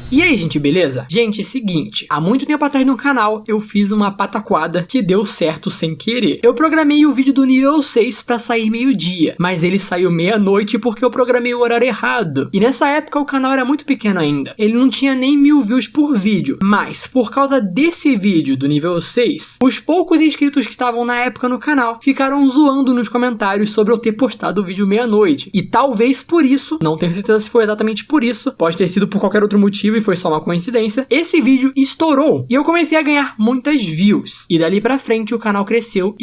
E aí, gente, beleza? Gente, seguinte, há muito tempo atrás no canal eu fiz uma pataquada que deu certo sem querer. Eu programei o vídeo do nível 6 pra sair meio-dia, mas ele saiu meia-noite porque eu programei o horário errado. E nessa época o canal era muito pequeno ainda, ele não tinha nem 1000 views por vídeo, mas por causa desse vídeo do nível 6, os poucos inscritos que estavam na época no canal ficaram zoando nos comentários sobre eu ter postado o vídeo meia-noite. E talvez por isso, não tenho certeza se foi exatamente por isso, pode ter sido por qualquer outro motivo e foi só uma coincidência, esse vídeo estourou e eu comecei a ganhar muitas views. E dali pra frente o canal cresceu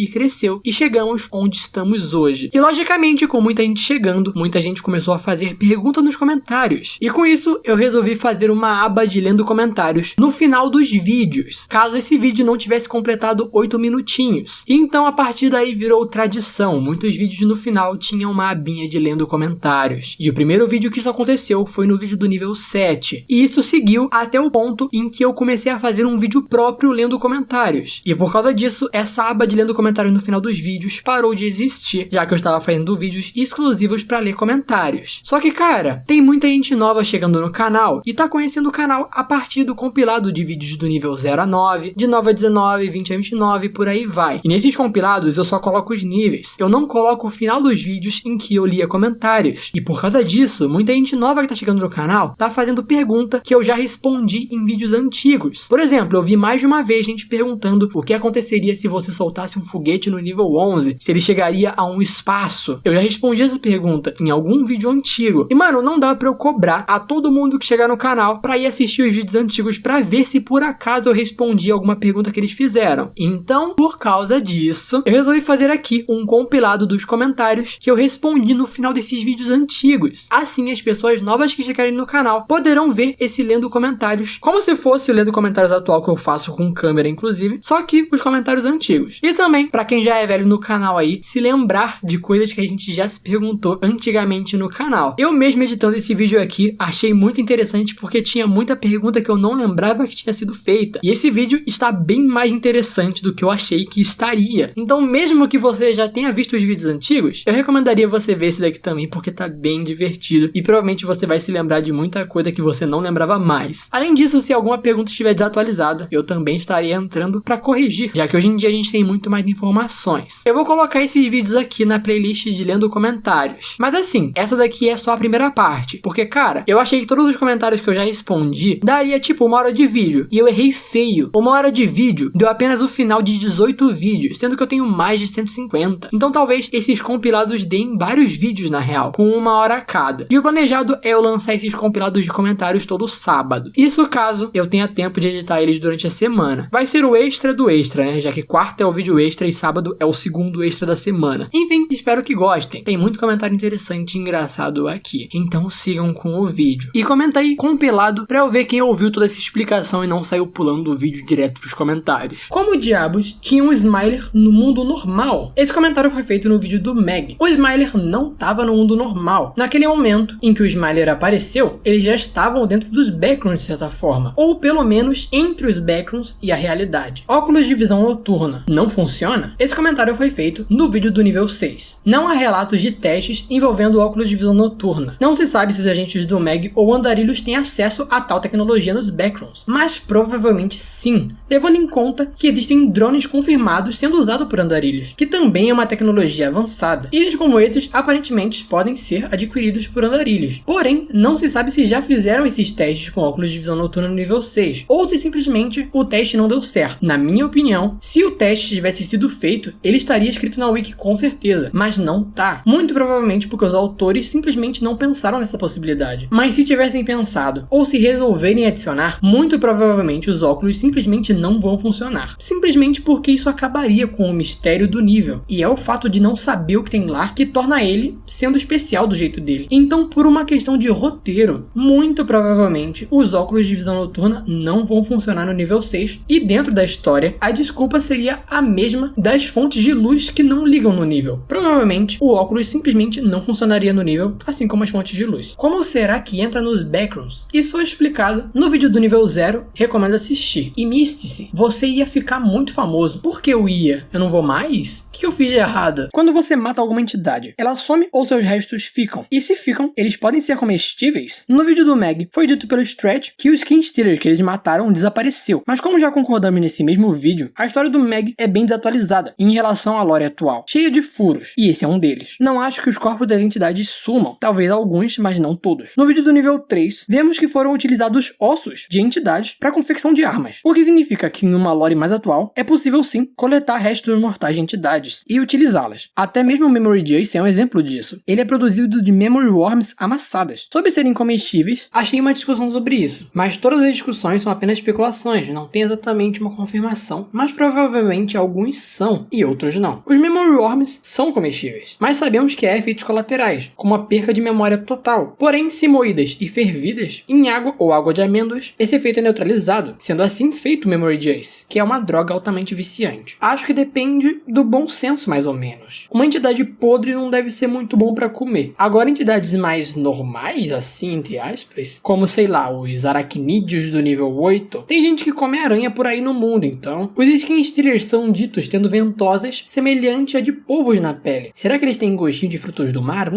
e chegamos onde estamos hoje. E logicamente, com muita gente chegando, muita gente começou a fazer pergunta nos comentários. E com isso eu resolvi fazer uma aba de lendo comentários no final dos vídeos, caso esse vídeo não tivesse completado 8 minutinhos. E então a partir daí virou tradição, muitos vídeos no final tinham uma abinha de lendo comentários. E o primeiro vídeo que isso aconteceu foi no vídeo do nível 7. E isso seguiu até o ponto em que eu comecei a fazer um vídeo próprio lendo comentários. E por causa disso, essa aba de lendo comentários no final dos vídeos parou de existir, já que eu estava fazendo vídeos exclusivos para ler comentários. Só que, cara, tem muita gente nova chegando no canal e tá conhecendo o canal a partir do compilado de vídeos do nível 0 a 9, de 9 a 19, 20 a 29, por aí vai. E nesses compilados eu só coloco os níveis. Eu não coloco o final dos vídeos em que eu lia comentários. E por causa disso, muita gente nova que tá chegando no canal tá fazendo pergunta que eu já respondi em vídeos antigos. Por exemplo, eu vi mais de uma vez gente perguntando o que aconteceria se você soltasse um foguete no nível 11, se ele chegaria a um espaço. Eu já respondi essa pergunta em algum vídeo antigo. E mano, não dá pra eu cobrar a todo mundo que chegar no canal pra ir assistir os vídeos antigos pra ver se por acaso eu respondi alguma pergunta que eles fizeram. Então, por causa disso, eu resolvi fazer aqui um compilado dos comentários que eu respondi no final desses vídeos antigos. Assim, as pessoas novas que chegarem no canal poderão ver esse lendo comentários, como se fosse o lendo comentários atual que eu faço com câmera, inclusive, só que os comentários antigos. E também, pra quem já é velho no canal aí, se lembrar de coisas que a gente já se perguntou antigamente no canal. Eu mesmo editando esse vídeo aqui, achei muito interessante porque tinha muita pergunta que eu não lembrava que tinha sido feita. E esse vídeo está bem mais interessante do que eu achei que estaria. Então, mesmo que você já tenha visto os vídeos antigos, eu recomendaria você ver esse daqui também, porque tá bem divertido e provavelmente você vai se lembrar de muita coisa que você não lembrava mais. Além disso, se alguma pergunta estiver desatualizada, eu também estaria entrando pra corrigir, já que hoje em dia a gente tem muito mais informações. Eu vou colocar esses vídeos aqui na playlist de lendo comentários. Mas assim, essa daqui é só a primeira parte, porque cara, eu achei que todos os comentários que eu já respondi daria tipo 1 hora de vídeo, e eu errei feio. 1 hora de vídeo deu apenas o final de 18 vídeos, sendo que eu tenho mais de 150. Então talvez esses compilados deem vários vídeos na real, com 1 hora cada. E o planejado é eu lançar esses compilados de comentários todo sábado. Isso caso eu tenha tempo de editar eles durante a semana. Vai ser o extra do extra, né? Já que quarta é o vídeo extra e sábado é o segundo extra da semana. Enfim, espero que gostem. Tem muito comentário interessante e engraçado aqui. Então sigam com o vídeo. E comenta aí compilado pra eu ver quem ouviu toda essa explicação e não saiu pulando do vídeo direto pros comentários. Como diabos tinha um Smiler no mundo normal? Esse comentário foi feito no vídeo do Meg. O Smiler não tava no mundo normal. Naquele momento em que o Smiler apareceu, eles já estavam dentro dos backgrounds de certa forma, ou pelo menos entre os backgrounds e a realidade. Óculos de visão noturna não funciona? Esse comentário foi feito no vídeo do nível 6. Não há relatos de testes envolvendo óculos de visão noturna. Não se sabe se os agentes do Meg ou andarilhos têm acesso a tal tecnologia nos backgrounds, mas provavelmente sim, levando em conta que existem drones confirmados sendo usados por andarilhos, que também é uma tecnologia avançada. Itens como esses aparentemente podem ser adquiridos por andarilhos, porém não se sabe se já fizeram esses testes com óculos de visão noturna no nível 6, ou se simplesmente o teste não deu certo. Na minha opinião, se o teste tivesse sido feito, ele estaria escrito na wiki com certeza, mas não tá. Muito provavelmente porque os autores simplesmente não pensaram nessa possibilidade. Mas se tivessem pensado, ou se resolverem adicionar, muito provavelmente os óculos simplesmente não vão funcionar. Simplesmente porque isso acabaria com o mistério do nível, e é o fato de não saber o que tem lá que torna ele sendo especial do jeito dele. Então, por uma questão de roteiro, muito provavelmente os óculos de visão noturna não vão funcionar no nível 6, e dentro da história, a desculpa seria a mesma das fontes de luz que não ligam no nível. Provavelmente, o óculos simplesmente não funcionaria no nível, assim como as fontes de luz. Como será que entra nos backgrounds? Isso é explicado no vídeo do nível 0, recomendo assistir. E Mystice, você ia ficar muito famoso. Por que eu ia? Eu não vou mais? O que eu fiz de errado? Quando você mata alguma entidade, ela some ou seus restos ficam? E se ficam, eles podem ser comestíveis? No vídeo do Meg, foi dito pelo Stretch que o Skin Stealer que eles mataram desapareceu. Mas como já concordamos nesse mesmo vídeo, a história do Meg é bem desatualizada em relação à lore atual, cheia de furos, e esse é um deles. Não acho que os corpos das entidades sumam, talvez alguns, mas não todos. No vídeo do nível 3, vemos que foram utilizados ossos de entidades para confecção de armas, o que significa que em uma lore mais atual, é possível sim coletar restos mortais de entidades e utilizá-las. Até mesmo o Memory Jace é um exemplo disso. Ele é produzido de Memory Worms amassadas. Sobre serem comestíveis, achei uma discussão sobre isso, mas todas as discussões são apenas especulações, não tem exatamente uma confirmação, mas provavelmente alguns são e outros não. Os Memory Worms são comestíveis, mas sabemos que há efeitos colaterais, como a perca de memória total. Porém, se moídas e fervidas em água ou água de amêndoas, esse efeito é neutralizado, sendo assim feito o Memory Jace, que é uma droga altamente viciante. Acho que depende do bom senso, mais ou menos. Uma entidade podre não deve ser muito bom pra comer. Agora, entidades mais normais, assim, entre aspas, como, sei lá, os aracnídeos do nível 8, tem gente que come aranha por aí no mundo, então. Os Skin Stealers são ditos tendo ventosas semelhantes a de polvos na pele. Será que eles têm gostinho de frutos do mar?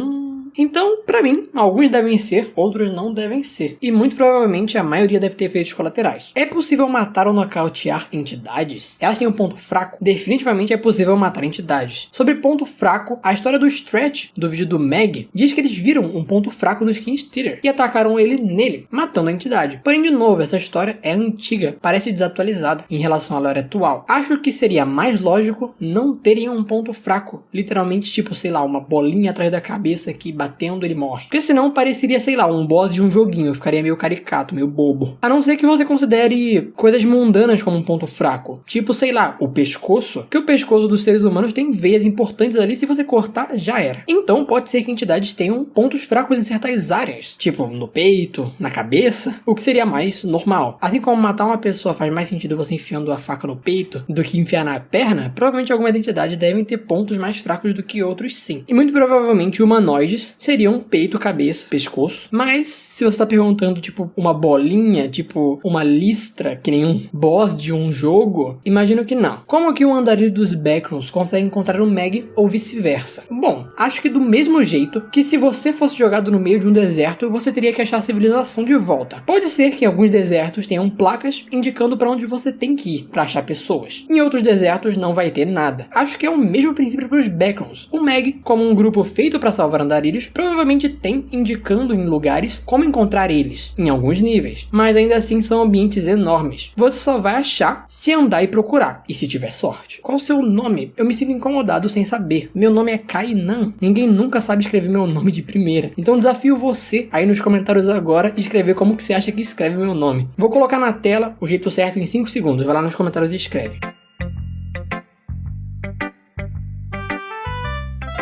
Então, pra mim, alguns devem ser, outros não devem ser. E muito provavelmente a maioria deve ter efeitos colaterais. É possível matar ou nocautear entidades? Elas têm um ponto fraco? Definitivamente é possível matar entidades. Sobre ponto fraco, a história do Stretch, do vídeo do Meg, diz que eles viram um ponto fraco no Skin Stealer e atacaram ele nele, matando a entidade. Porém, de novo, essa história é antiga, parece desatualizada em relação à lore atual. Acho que seria mais lógico não terem um ponto fraco, literalmente tipo, sei lá, uma bolinha atrás da cabeça que batendo ele morre. Porque senão pareceria, sei lá, um boss de um joguinho, ficaria meio caricato, meio bobo. A não ser que você considere coisas mundanas como um ponto fraco. Tipo, sei lá, o pescoço. Que o pescoço dos seres humanos tem veias importantes ali, se você cortar, já era. Então pode ser que entidades tenham pontos fracos em certas áreas. Tipo, no peito, na cabeça, o que seria mais normal. Assim como matar uma pessoa faz mais sentido você enfiando a faca no peito do que enfiar na perna, provavelmente algumas entidades devem ter pontos mais fracos do que outros sim. E muito provavelmente humanoides seriam peito, cabeça, pescoço. Mas, se você tá perguntando, tipo, uma bolinha, tipo, uma listra, que nem um boss de um jogo, imagino que não. Como que o andarilho dos Backrooms consegue encontrar um Meg ou vice-versa? Bom, acho que do mesmo jeito que se você fosse jogado no meio de um deserto, você teria que achar a civilização de volta. Pode ser que em alguns desertos tenham placas indicando para onde você tem que ir para achar pessoas. Em outros desertos não vai ter nada. Acho que é o mesmo princípio para os Backrooms. O Meg, como um grupo feito para salvar andarilhos, provavelmente tem indicando em lugares como encontrar eles, em alguns níveis, mas ainda assim são ambientes enormes. Você só vai achar se andar e procurar, e se tiver sorte. Qual o seu nome? Eu me sinto incomodado sem saber. Meu nome é Kainan. Ninguém nunca sabe escrever meu nome de primeira. Então desafio você aí nos comentários agora escrever como que você acha que escreve meu nome. Vou colocar na tela o jeito certo em 5 segundos. Vai lá nos comentários e escreve.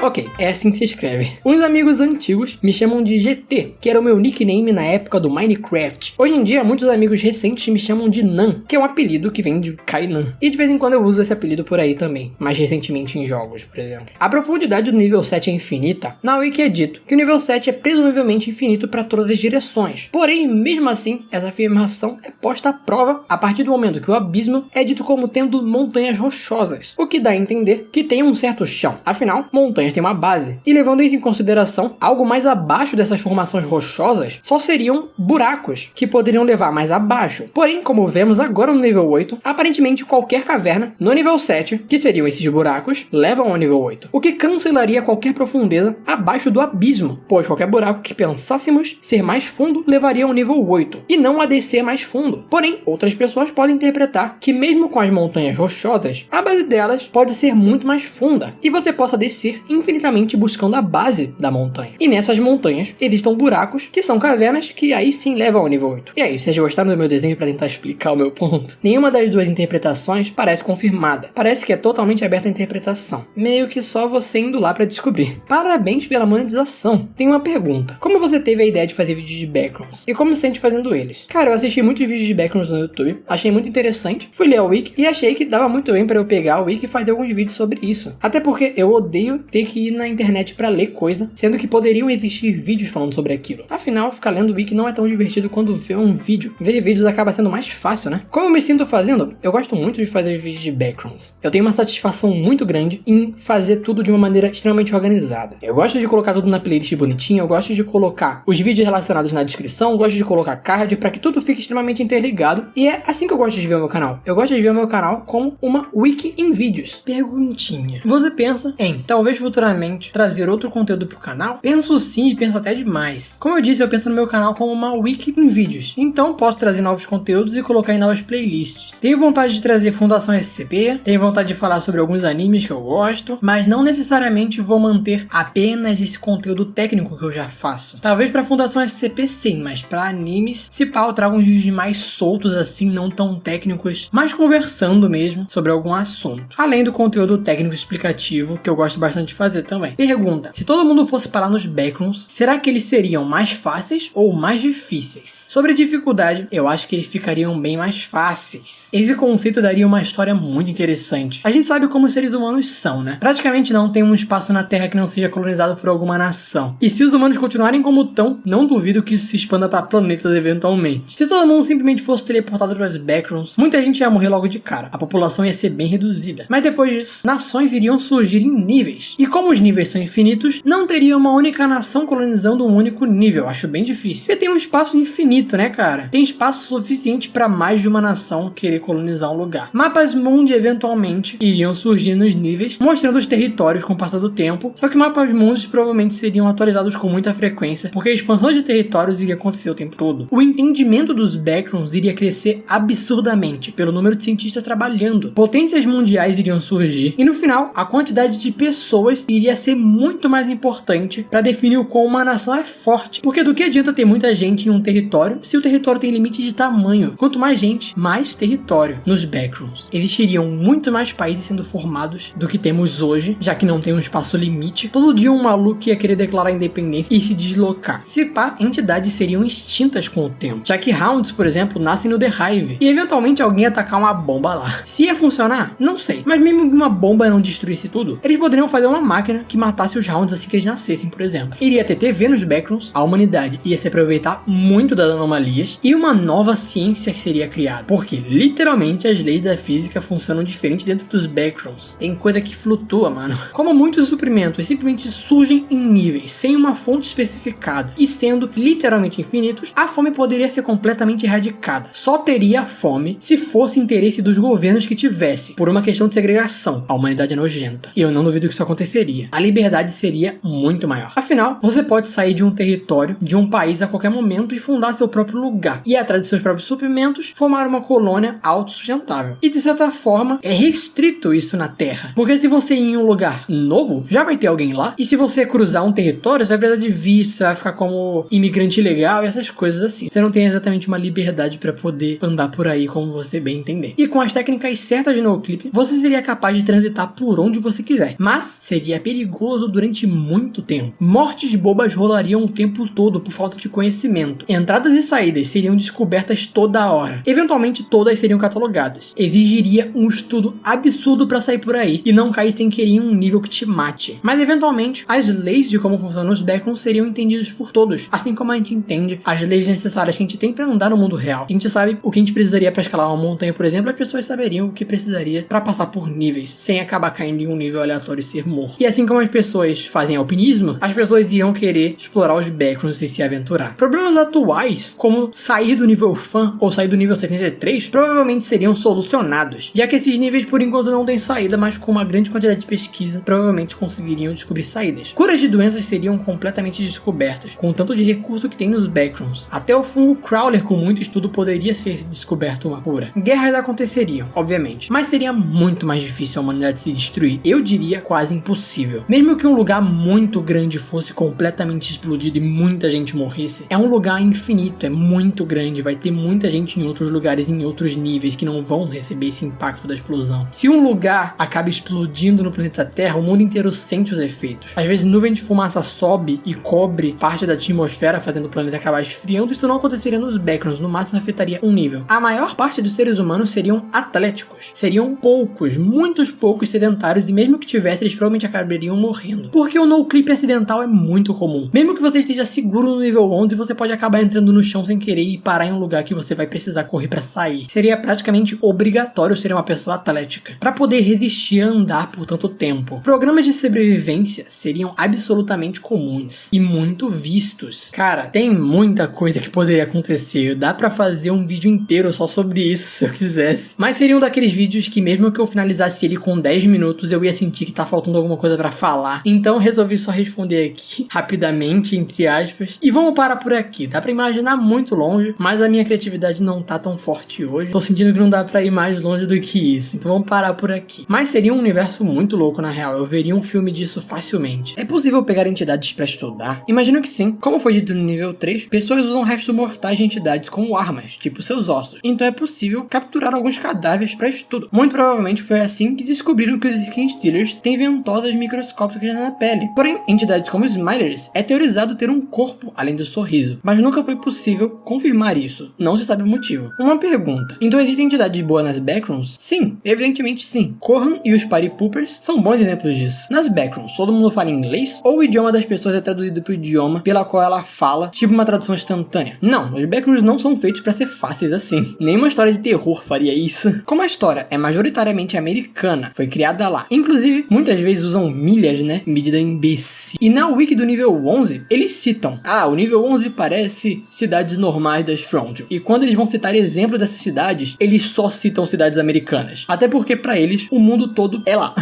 Ok, é assim que se escreve. Uns amigos antigos me chamam de GT, que era o meu nickname na época do Minecraft. Hoje em dia, muitos amigos recentes me chamam de Nan, que é um apelido que vem de Kainan. E de vez em quando eu uso esse apelido por aí também, mais recentemente em jogos, por exemplo. A profundidade do nível 7 é infinita. Na Wiki é dito que o nível 7 é presumivelmente infinito para todas as direções. Porém, mesmo assim, essa afirmação é posta à prova a partir do momento que o abismo é dito como tendo montanhas rochosas, o que dá a entender que tem um certo chão. Afinal, montanhas tem uma base. E levando isso em consideração, algo mais abaixo dessas formações rochosas só seriam buracos, que poderiam levar mais abaixo. Porém, como vemos agora no nível 8, aparentemente qualquer caverna no nível 7, que seriam esses buracos, levam ao nível 8. O que cancelaria qualquer profundeza abaixo do abismo, pois qualquer buraco que pensássemos ser mais fundo levaria ao nível 8, e não a descer mais fundo. Porém, outras pessoas podem interpretar que mesmo com as montanhas rochosas, a base delas pode ser muito mais funda, e você possa descer infinitamente buscando a base da montanha. E nessas montanhas existam buracos que são cavernas que aí sim levam ao nível 8. E aí, vocês gostaram do meu desenho para tentar explicar o meu ponto? Nenhuma das duas interpretações parece confirmada. Parece que é totalmente aberta a interpretação. Meio que só você indo lá para descobrir. Parabéns pela monetização. Tem uma pergunta. Como você teve a ideia de fazer vídeos de Backrooms? E como se sente fazendo eles? Cara, eu assisti muitos vídeos de Backrooms no YouTube. Achei muito interessante. Fui ler a Wiki e achei que dava muito bem para eu pegar a Wiki e fazer alguns vídeos sobre isso. Até porque eu odeio ter que que ir na internet pra ler coisa, sendo que poderiam existir vídeos falando sobre aquilo. Afinal, ficar lendo wiki não é tão divertido quando vê um vídeo. Ver vídeos acaba sendo mais fácil, né? Como eu me sinto fazendo? Eu gosto muito de fazer vídeos de backgrounds. Eu tenho uma satisfação muito grande em fazer tudo de uma maneira extremamente organizada. Eu gosto de colocar tudo na playlist bonitinha, eu gosto de colocar os vídeos relacionados na descrição, eu gosto de colocar card pra que tudo fique extremamente interligado. E é assim que eu gosto de ver o meu canal. Eu gosto de ver o meu canal como uma wiki em vídeos. Perguntinha. Você pensa em, talvez futuramente, trazer outro conteúdo pro canal? Penso sim e penso até demais. Como eu disse, eu penso no meu canal como uma wiki em vídeos. Então posso trazer novos conteúdos e colocar em novas playlists. Tenho vontade de trazer Fundação SCP, tenho vontade de falar sobre alguns animes que eu gosto, mas não necessariamente vou manter apenas esse conteúdo técnico que eu já faço. Talvez pra Fundação SCP sim, mas pra animes, se pá, eu trago uns vídeos mais soltos assim, não tão técnicos, mas conversando mesmo sobre algum assunto. Além do conteúdo técnico explicativo, que eu gosto bastante de fazer também. Pergunta: se todo mundo fosse parar nos backgrounds, será que eles seriam mais fáceis ou mais difíceis? Sobre a dificuldade, eu acho que eles ficariam bem mais fáceis. Esse conceito daria uma história muito interessante. A gente sabe como os seres humanos são, né? Praticamente não tem um espaço na Terra que não seja colonizado por alguma nação. E se os humanos continuarem como estão, não duvido que isso se expanda para planetas eventualmente. Se todo mundo simplesmente fosse teleportado para os backgrounds, muita gente ia morrer logo de cara. A população ia ser bem reduzida. Mas depois disso, nações iriam surgir em níveis. E como os níveis são infinitos, não teria uma única nação colonizando um único nível. Acho bem difícil. Porque tem um espaço infinito, né, cara? Tem espaço suficiente para mais de uma nação querer colonizar um lugar. Mapas mundi eventualmente iriam surgir nos níveis, mostrando os territórios com o passar do tempo. Só que mapas mundos provavelmente seriam atualizados com muita frequência, porque a expansão de territórios iria acontecer o tempo todo. O entendimento dos backgrounds iria crescer absurdamente pelo número de cientistas trabalhando. Potências mundiais iriam surgir e no final, a quantidade de pessoas iria ser muito mais importante para definir o quão uma nação é forte. Porque do que adianta ter muita gente em um território se o território tem limite de tamanho? Quanto mais gente, mais território. Nos backgrounds, existiriam muito mais países sendo formados do que temos hoje, já que não tem um espaço limite. Todo dia um maluco ia querer declarar independência e se deslocar. Se pá, entidades seriam extintas com o tempo, já que rounds, por exemplo, nascem no The Hive e eventualmente alguém ia atacar uma bomba lá. Se ia funcionar? Não sei. Mas mesmo que uma bomba não destruísse tudo, eles poderiam fazer uma máquina que matasse os rounds assim que eles nascessem, por exemplo. Iria ter TV nos backgrounds, a humanidade ia se aproveitar muito das anomalias e uma nova ciência que seria criada. Porque literalmente as leis da física funcionam diferente dentro dos backgrounds. Tem coisa que flutua, mano. Como muitos suprimentos simplesmente surgem em níveis, sem uma fonte especificada e sendo literalmente infinitos, a fome poderia ser completamente erradicada. Só teria fome se fosse interesse dos governos que tivesse, por uma questão de segregação. A humanidade é nojenta. E eu não duvido que isso aconteceria. A liberdade seria muito maior. Afinal, você pode sair de um território, de um país a qualquer momento e fundar seu próprio lugar. Ir atrás de seus próprios suprimentos, formar uma colônia autossustentável. E de certa forma, é restrito isso na Terra. Porque se você ir em um lugar novo, já vai ter alguém lá. E se você cruzar um território, você vai precisar de visto, você vai ficar como imigrante ilegal e essas coisas assim. Você não tem exatamente uma liberdade para poder andar por aí como você bem entender. E com as técnicas certas de NoClip, você seria capaz de transitar por onde você quiser. Mas seria perigoso durante muito tempo. Mortes bobas rolariam o tempo todo por falta de conhecimento. Entradas e saídas seriam descobertas toda hora. Eventualmente todas seriam catalogadas. Exigiria um estudo absurdo para sair por aí e não cair sem querer em um nível que te mate. Mas eventualmente, as leis de como funcionam os backgrounds seriam entendidas por todos. Assim como a gente entende as leis necessárias que a gente tem para andar no mundo real. A gente sabe o que a gente precisaria para escalar uma montanha, por exemplo, as pessoas saberiam o que precisaria para passar por níveis, sem acabar caindo em um nível aleatório e ser morto. E assim como as pessoas fazem alpinismo, as pessoas iam querer explorar os backgrounds e se aventurar. Problemas atuais, como sair do nível fã ou sair do nível 73, provavelmente seriam solucionados, já que esses níveis por enquanto não têm saída, mas com uma grande quantidade de pesquisa, provavelmente conseguiriam descobrir saídas. Curas de doenças seriam completamente descobertas, com o tanto de recurso que tem nos backgrounds. Até o fungo Crawler, com muito estudo, poderia ser descoberto uma cura. Guerras aconteceriam, obviamente, mas seria muito mais difícil a humanidade se destruir. Eu diria quase impossível. Mesmo que um lugar muito grande fosse completamente explodido e muita gente morresse, é um lugar infinito, é muito grande, vai ter muita gente em outros lugares, em outros níveis, que não vão receber esse impacto da explosão. Se um lugar acaba explodindo no planeta Terra, o mundo inteiro sente os efeitos. Às vezes nuvem de fumaça sobe e cobre parte da atmosfera, fazendo o planeta acabar esfriando. Isso não aconteceria nos backgrounds, no máximo afetaria um nível. A maior parte dos seres humanos seriam atléticos. Seriam poucos, muitos poucos sedentários, e mesmo que tivesse, eles provavelmente acabariam morrendo. Porque o no-clip acidental é muito comum. Mesmo que você esteja seguro no nível 11, você pode acabar entrando no chão sem querer e parar em um lugar que você vai precisar correr pra sair. Seria praticamente obrigatório ser uma pessoa atlética para poder resistir a andar por tanto tempo. Programas de sobrevivência seriam absolutamente comuns e muito vistos. Cara, tem muita coisa que poderia acontecer. Dá pra fazer um vídeo inteiro só sobre isso se eu quisesse. Mas seria um daqueles vídeos que mesmo que eu finalizasse ele com 10 minutos, eu ia sentir que tá faltando alguma coisa pra falar. Então resolvi só responder aqui rapidamente, entre aspas. E vamos parar por aqui. Dá pra imaginar muito longe, mas a minha criatividade não tá tão forte hoje. Tô sentindo que não dá pra ir mais longe do que isso. Então vamos parar por aqui. Mas seria um universo muito louco na real. Eu veria um filme disso facilmente. É possível pegar entidades pra estudar? Imagino que sim. Como foi dito no nível 3, pessoas usam restos mortais de entidades como armas, tipo seus ossos. Então é possível capturar alguns cadáveres para estudo. Muito provavelmente foi assim que descobriram que os skin stealers têm ventosas microscópicas na pele. Porém, entidades como Smilers é teorizado ter um corpo além do sorriso, mas nunca foi possível confirmar isso. Não se sabe o motivo. Uma pergunta: então existem entidades boas nas backrooms? Sim, evidentemente sim. Corran e os Party Poopers são bons exemplos disso. Nas backrooms, todo mundo fala inglês? Ou o idioma das pessoas é traduzido para o idioma pela qual ela fala, tipo uma tradução instantânea? Não, os backrooms não são feitos para ser fáceis assim. Nenhuma história de terror faria isso. Como a história é majoritariamente americana, foi criada lá. Inclusive, muitas vezes usam milhas, né? Medida imbecil. E na wiki do nível 11, eles citam: o nível 11 parece cidades normais da Stronghold. E quando eles vão citar exemplos dessas cidades, eles só citam cidades americanas. Até porque pra eles, o mundo todo é lá.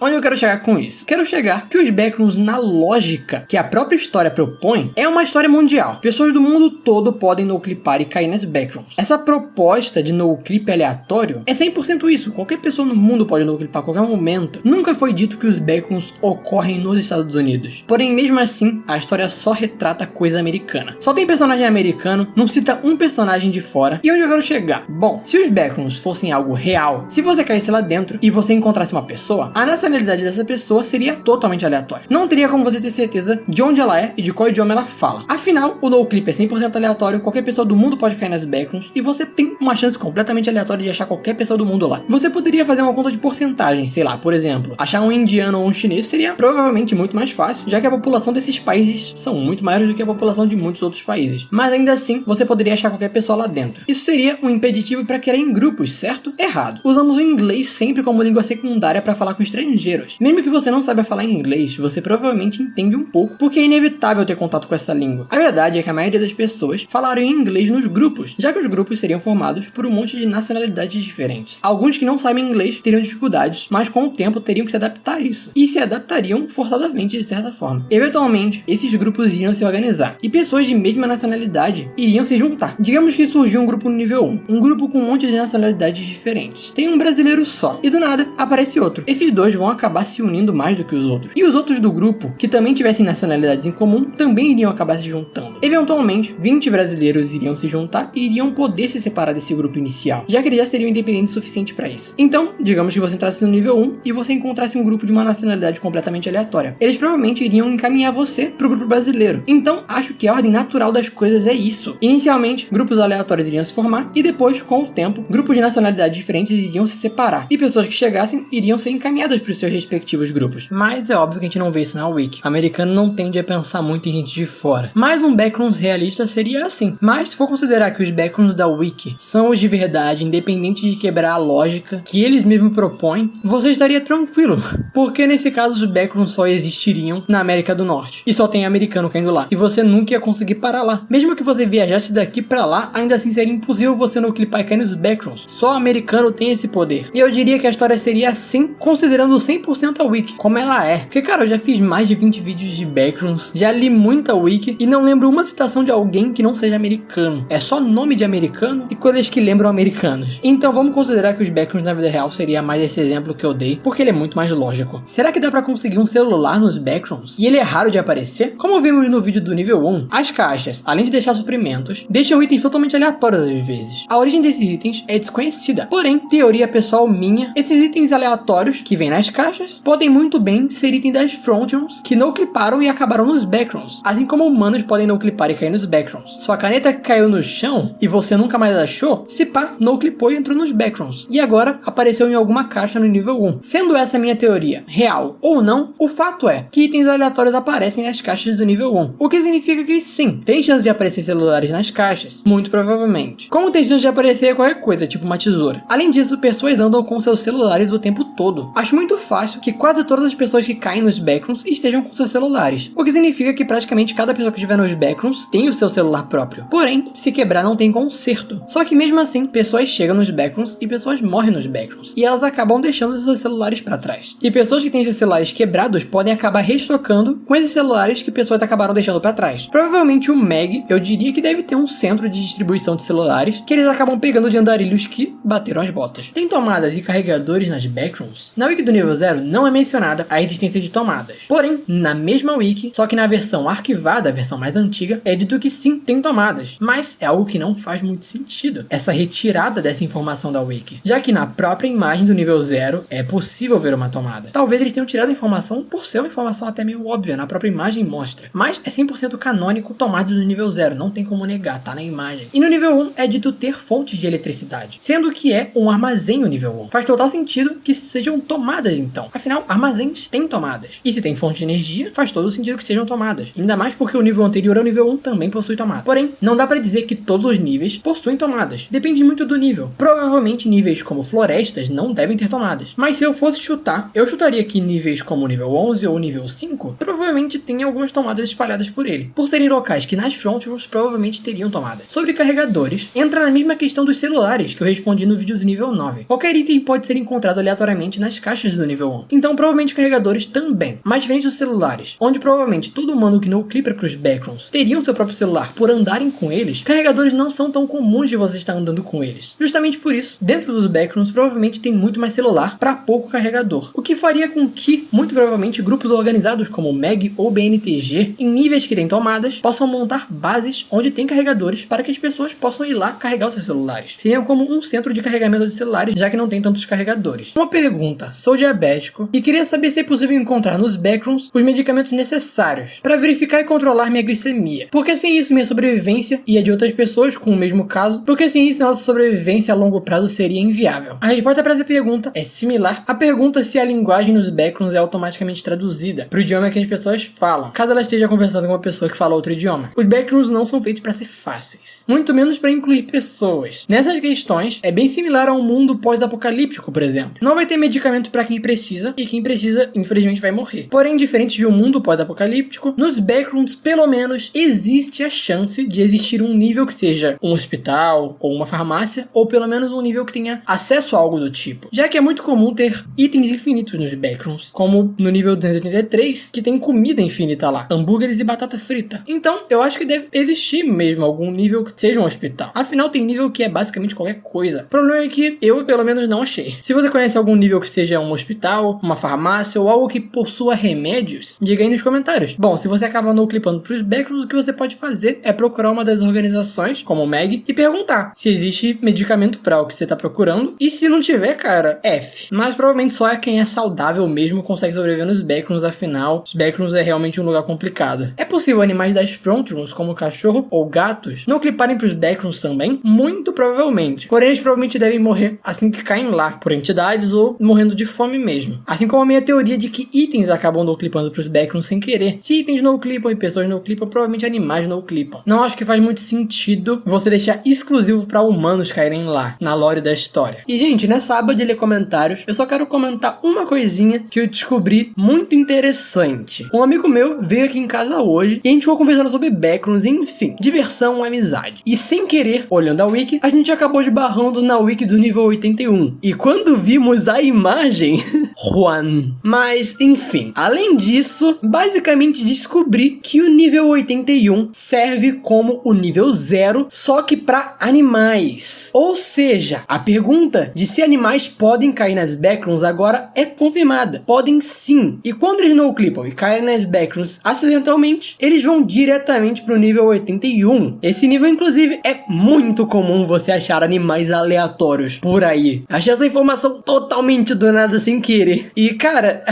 Onde eu quero chegar com isso? Quero chegar que os backrooms, na lógica que a própria história propõe, é uma história mundial. Pessoas do mundo todo podem no-clipar e cair nas backrooms. Essa proposta de no-clip aleatório é 100% isso. Qualquer pessoa no mundo pode no-clipar a qualquer momento. Nunca foi dito que os backrooms ocorrem nos Estados Unidos. Porém, mesmo assim, a história só retrata coisa americana. Só tem personagem americano, não cita um personagem de fora. E onde eu quero chegar? Bom, se os backrooms fossem algo real, se você caísse lá dentro e você encontrasse uma pessoa, a nacionalidade dessa pessoa seria totalmente aleatória. Não teria como você ter certeza de onde ela é e de qual idioma ela fala. Afinal, o no-clip é 100% aleatório, qualquer pessoa do mundo pode cair nas backrooms e você tem uma chance completamente aleatória de achar qualquer pessoa do mundo lá. Você poderia fazer uma conta de porcentagem, sei lá, por exemplo, achar um indiano ou um chinês seria provavelmente muito mais fácil, já que a população desses países são muito maiores do que a população de muitos outros países. Mas ainda assim, você poderia achar qualquer pessoa lá dentro. Isso seria um impeditivo para criar em grupos, certo? Errado. Usamos o inglês sempre como língua secundária para falar com estrangeiros. Mesmo que você não saiba falar inglês, você provavelmente entende um pouco, porque é inevitável ter contato com essa língua. A verdade é que a maioria das pessoas falaram em inglês nos grupos, já que os grupos seriam formados por um monte de nacionalidades diferentes. Alguns que não sabem inglês teriam dificuldades, mas com o tempo teriam que se adaptar a isso. E se adaptariam forçadamente de certa forma. Eventualmente, esses grupos iriam se organizar, e pessoas de mesma nacionalidade iriam se juntar. Digamos que surgiu um grupo no nível 1, um grupo com um monte de nacionalidades diferentes. Tem um brasileiro só, e do nada aparece outro. Esses dois vão acabar se unindo mais do que os outros. E os outros do grupo, que também tivessem nacionalidades em comum, também iriam acabar se juntando. Eventualmente, 20 brasileiros iriam se juntar e iriam poder se separar desse grupo inicial, já que eles já seriam independentes o suficiente para isso. Então, digamos que você entrasse no nível 1 e você encontrasse um grupo de uma nacionalidade completamente aleatória. Eles provavelmente iriam encaminhar você pro grupo brasileiro. Então, acho que a ordem natural das coisas é isso. Inicialmente, grupos aleatórios iriam se formar e depois, com o tempo, grupos de nacionalidades diferentes iriam se separar. E pessoas que chegassem iriam ser encaminhadas para os seus respectivos grupos. Mas é óbvio que a gente não vê isso na wiki. O americano não tende a pensar muito em gente de fora. Mas um backrooms realista seria assim. Mas se for considerar que os backrooms da wiki são os de verdade, independente de quebrar a lógica que eles mesmos propõem, você estaria tranquilo. Porque nesse caso os backrooms só existiriam na América do Norte. E só tem americano caindo lá. E você nunca ia conseguir parar lá. Mesmo que você viajasse daqui pra lá, ainda assim seria impossível você no clipar e cair nos backrooms. Só americano tem esse poder. E eu diria que a história seria assim, considerando 100% a wiki, como ela é. Porque, cara, eu já fiz mais de 20 vídeos de backrooms, já li muita wiki e não lembro uma citação de alguém que não seja americano. É só nome de americano e coisas que lembram americanos. Então vamos considerar que os backrooms na vida real seria mais esse exemplo que eu dei, porque ele é muito mais lógico. Será que dá pra conseguir um celular nos backrooms? E ele é raro de aparecer? Como vimos no vídeo do nível 1, as caixas, além de deixar suprimentos, deixam itens totalmente aleatórios às vezes. A origem desses itens é desconhecida. Porém, teoria pessoal minha, esses itens aleatórios que vêm nas caixas podem muito bem ser itens das frontrooms que não cliparam e acabaram nos backrooms. Assim como humanos podem não clipar e cair nos backrooms. Sua caneta caiu no chão e você nunca mais achou, se pá, não clipou e entrou nos backrooms. E agora apareceu em alguma caixa no nível 1. Sendo essa minha teoria real real ou não, o fato é que itens aleatórios aparecem nas caixas do nível 1, o que significa que sim, tem chance de aparecer celulares nas caixas, muito provavelmente. Como tem chance de aparecer qualquer coisa, tipo uma tesoura. Além disso, pessoas andam com seus celulares o tempo todo. Acho muito fácil que quase todas as pessoas que caem nos backrooms estejam com seus celulares, o que significa que praticamente cada pessoa que estiver nos backrooms tem o seu celular próprio. Porém, se quebrar não tem conserto. Só que mesmo assim, pessoas chegam nos backrooms e pessoas morrem nos backrooms, e elas acabam deixando seus celulares para trás. E pessoas que têm seus celulares quebrados podem acabar restocando com esses celulares que pessoas acabaram deixando para trás. Provavelmente o Meg, eu diria que deve ter um centro de distribuição de celulares que eles acabam pegando de andarilhos que bateram as botas. Tem tomadas e carregadores nas backrooms? Na wiki do nível 0 não é mencionada a existência de tomadas. Porém, na mesma wiki, só que na versão arquivada, a versão mais antiga, é dito que sim, tem tomadas. Mas é algo que não faz muito sentido, essa retirada dessa informação da wiki, já que na própria imagem do nível 0 é possível ver uma tomada. Talvez eles tenham tirado a informação por ser uma informação até meio óbvia, na própria imagem mostra. Mas é 100% canônico tomadas do nível 0, não tem como negar, tá na imagem. E no nível 1 é dito ter fontes de eletricidade, sendo que é um armazém o nível 1. Faz total sentido que sejam tomadas então. Afinal, armazéns têm tomadas. E se tem fonte de energia, faz todo sentido que sejam tomadas. Ainda mais porque o nível anterior ao nível 1 também possui tomada. Porém, não dá pra dizer que todos os níveis possuem tomadas. Depende muito do nível. Provavelmente níveis como florestas não devem ter tomadas. Mas se eu fosse chutar, eu chutaria que níveis como o nível 11 ou o nível 5 provavelmente tem algumas tomadas espalhadas por ele. Por serem locais que nas frontrooms provavelmente teriam tomadas. Sobre carregadores, entra na mesma questão dos celulares que eu respondi no vídeo do nível 9. Qualquer item pode ser encontrado aleatoriamente nas caixas do nível 1. Então provavelmente carregadores também. Mas diferente dos celulares, onde provavelmente todo humano que não clipa para os backrooms teriam seu próprio celular por andarem com eles, carregadores não são tão comuns de você estar andando com eles. Justamente por isso, dentro dos backrooms provavelmente tem muito mais celular para pouco carregador. O que faria com que, muito provavelmente, grupos organizados como MEG ou BNTG, em níveis que têm tomadas, possam montar bases onde tem carregadores para que as pessoas possam ir lá carregar os seus celulares. Seria como um centro de carregamento de celulares, já que não tem tantos carregadores. Uma pergunta: sou diabético e queria saber se é possível encontrar nos backrooms os medicamentos necessários para verificar e controlar minha glicemia. Porque sem isso minha sobrevivência e a de outras pessoas com o mesmo caso, porque sem isso nossa sobrevivência a longo prazo seria inviável. A resposta para essa pergunta é similar à pergunta se a linguagem nos backrooms é automaticamente traduzida para o idioma que as pessoas falam, caso ela esteja conversando com uma pessoa que fala outro idioma. Os backrooms não são feitos para ser fáceis, muito menos para incluir pessoas. Nessas questões, é bem similar a um mundo pós-apocalíptico, por exemplo. Não vai ter medicamento para quem precisa, e quem precisa, infelizmente, vai morrer. Porém, diferente de um mundo pós-apocalíptico, nos backrooms, pelo menos, existe a chance de existir um nível que seja um hospital, ou uma farmácia, ou pelo menos um nível que tenha acesso a algo do tipo. Já que é muito comum ter itens infinitos nos backrooms, como no nível 283, que tem comida infinita lá, hambúrgueres e batata frita. Então, eu acho que deve existir mesmo algum nível que seja um hospital. Afinal, tem nível que é basicamente qualquer coisa. O problema é que eu, pelo menos, não achei. Se você conhece algum nível que seja um hospital, uma farmácia ou algo que possua remédios, diga aí nos comentários. Bom, se você acaba não clipando pros backrooms, o que você pode fazer é procurar uma das organizações, como o MEG, e perguntar se existe medicamento para o que você tá procurando. E se não tiver, cara, F. Mas provavelmente só é quem é saudável mesmo consegue sobreviver nos backrooms, afinal, os backrooms é realmente um lugar complicado. É possível animais das frontrooms, como cachorro ou gatos, não cliparem pros backrooms também? Muito provavelmente. Porém, eles provavelmente devem morrer assim que caem lá, por entidades ou morrendo de fome mesmo. Assim como a minha teoria de que itens acabam no clipando pros backrooms sem querer. Se itens no clipam e pessoas no clipam, provavelmente animais no clipam. Não acho que faz muito sentido você deixar exclusivo para humanos caírem lá, na lore da história. E, gente, nessa aba de ler comentários, eu só quero comentar uma coisinha que eu descobri muito interessante. Um amigo meu veio aqui em casa hoje e a gente ficou conversando sobre backrooms, enfim, diversão, amizade. E sem querer, olhando a wiki, a gente acabou esbarrando na wiki do nível 81. E quando vimos a imagem, Juan. Mas, enfim, além disso, basicamente descobri que o nível 81 serve como o nível 0, só que para animais. Ou seja, a pergunta de se animais podem cair nas backrooms agora é confirmada. Podem sim. E quando eles não clipam e caem nas backrooms acidentalmente, eles vão diretamente pro nível 81. Esse nível, inclusive, é muito comum você achar animais aleatórios por aí. Achei essa informação totalmente do nada sem querer. querer. E, cara,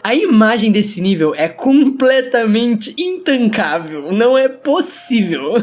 a imagem desse nível é completamente intancável. Não é possível.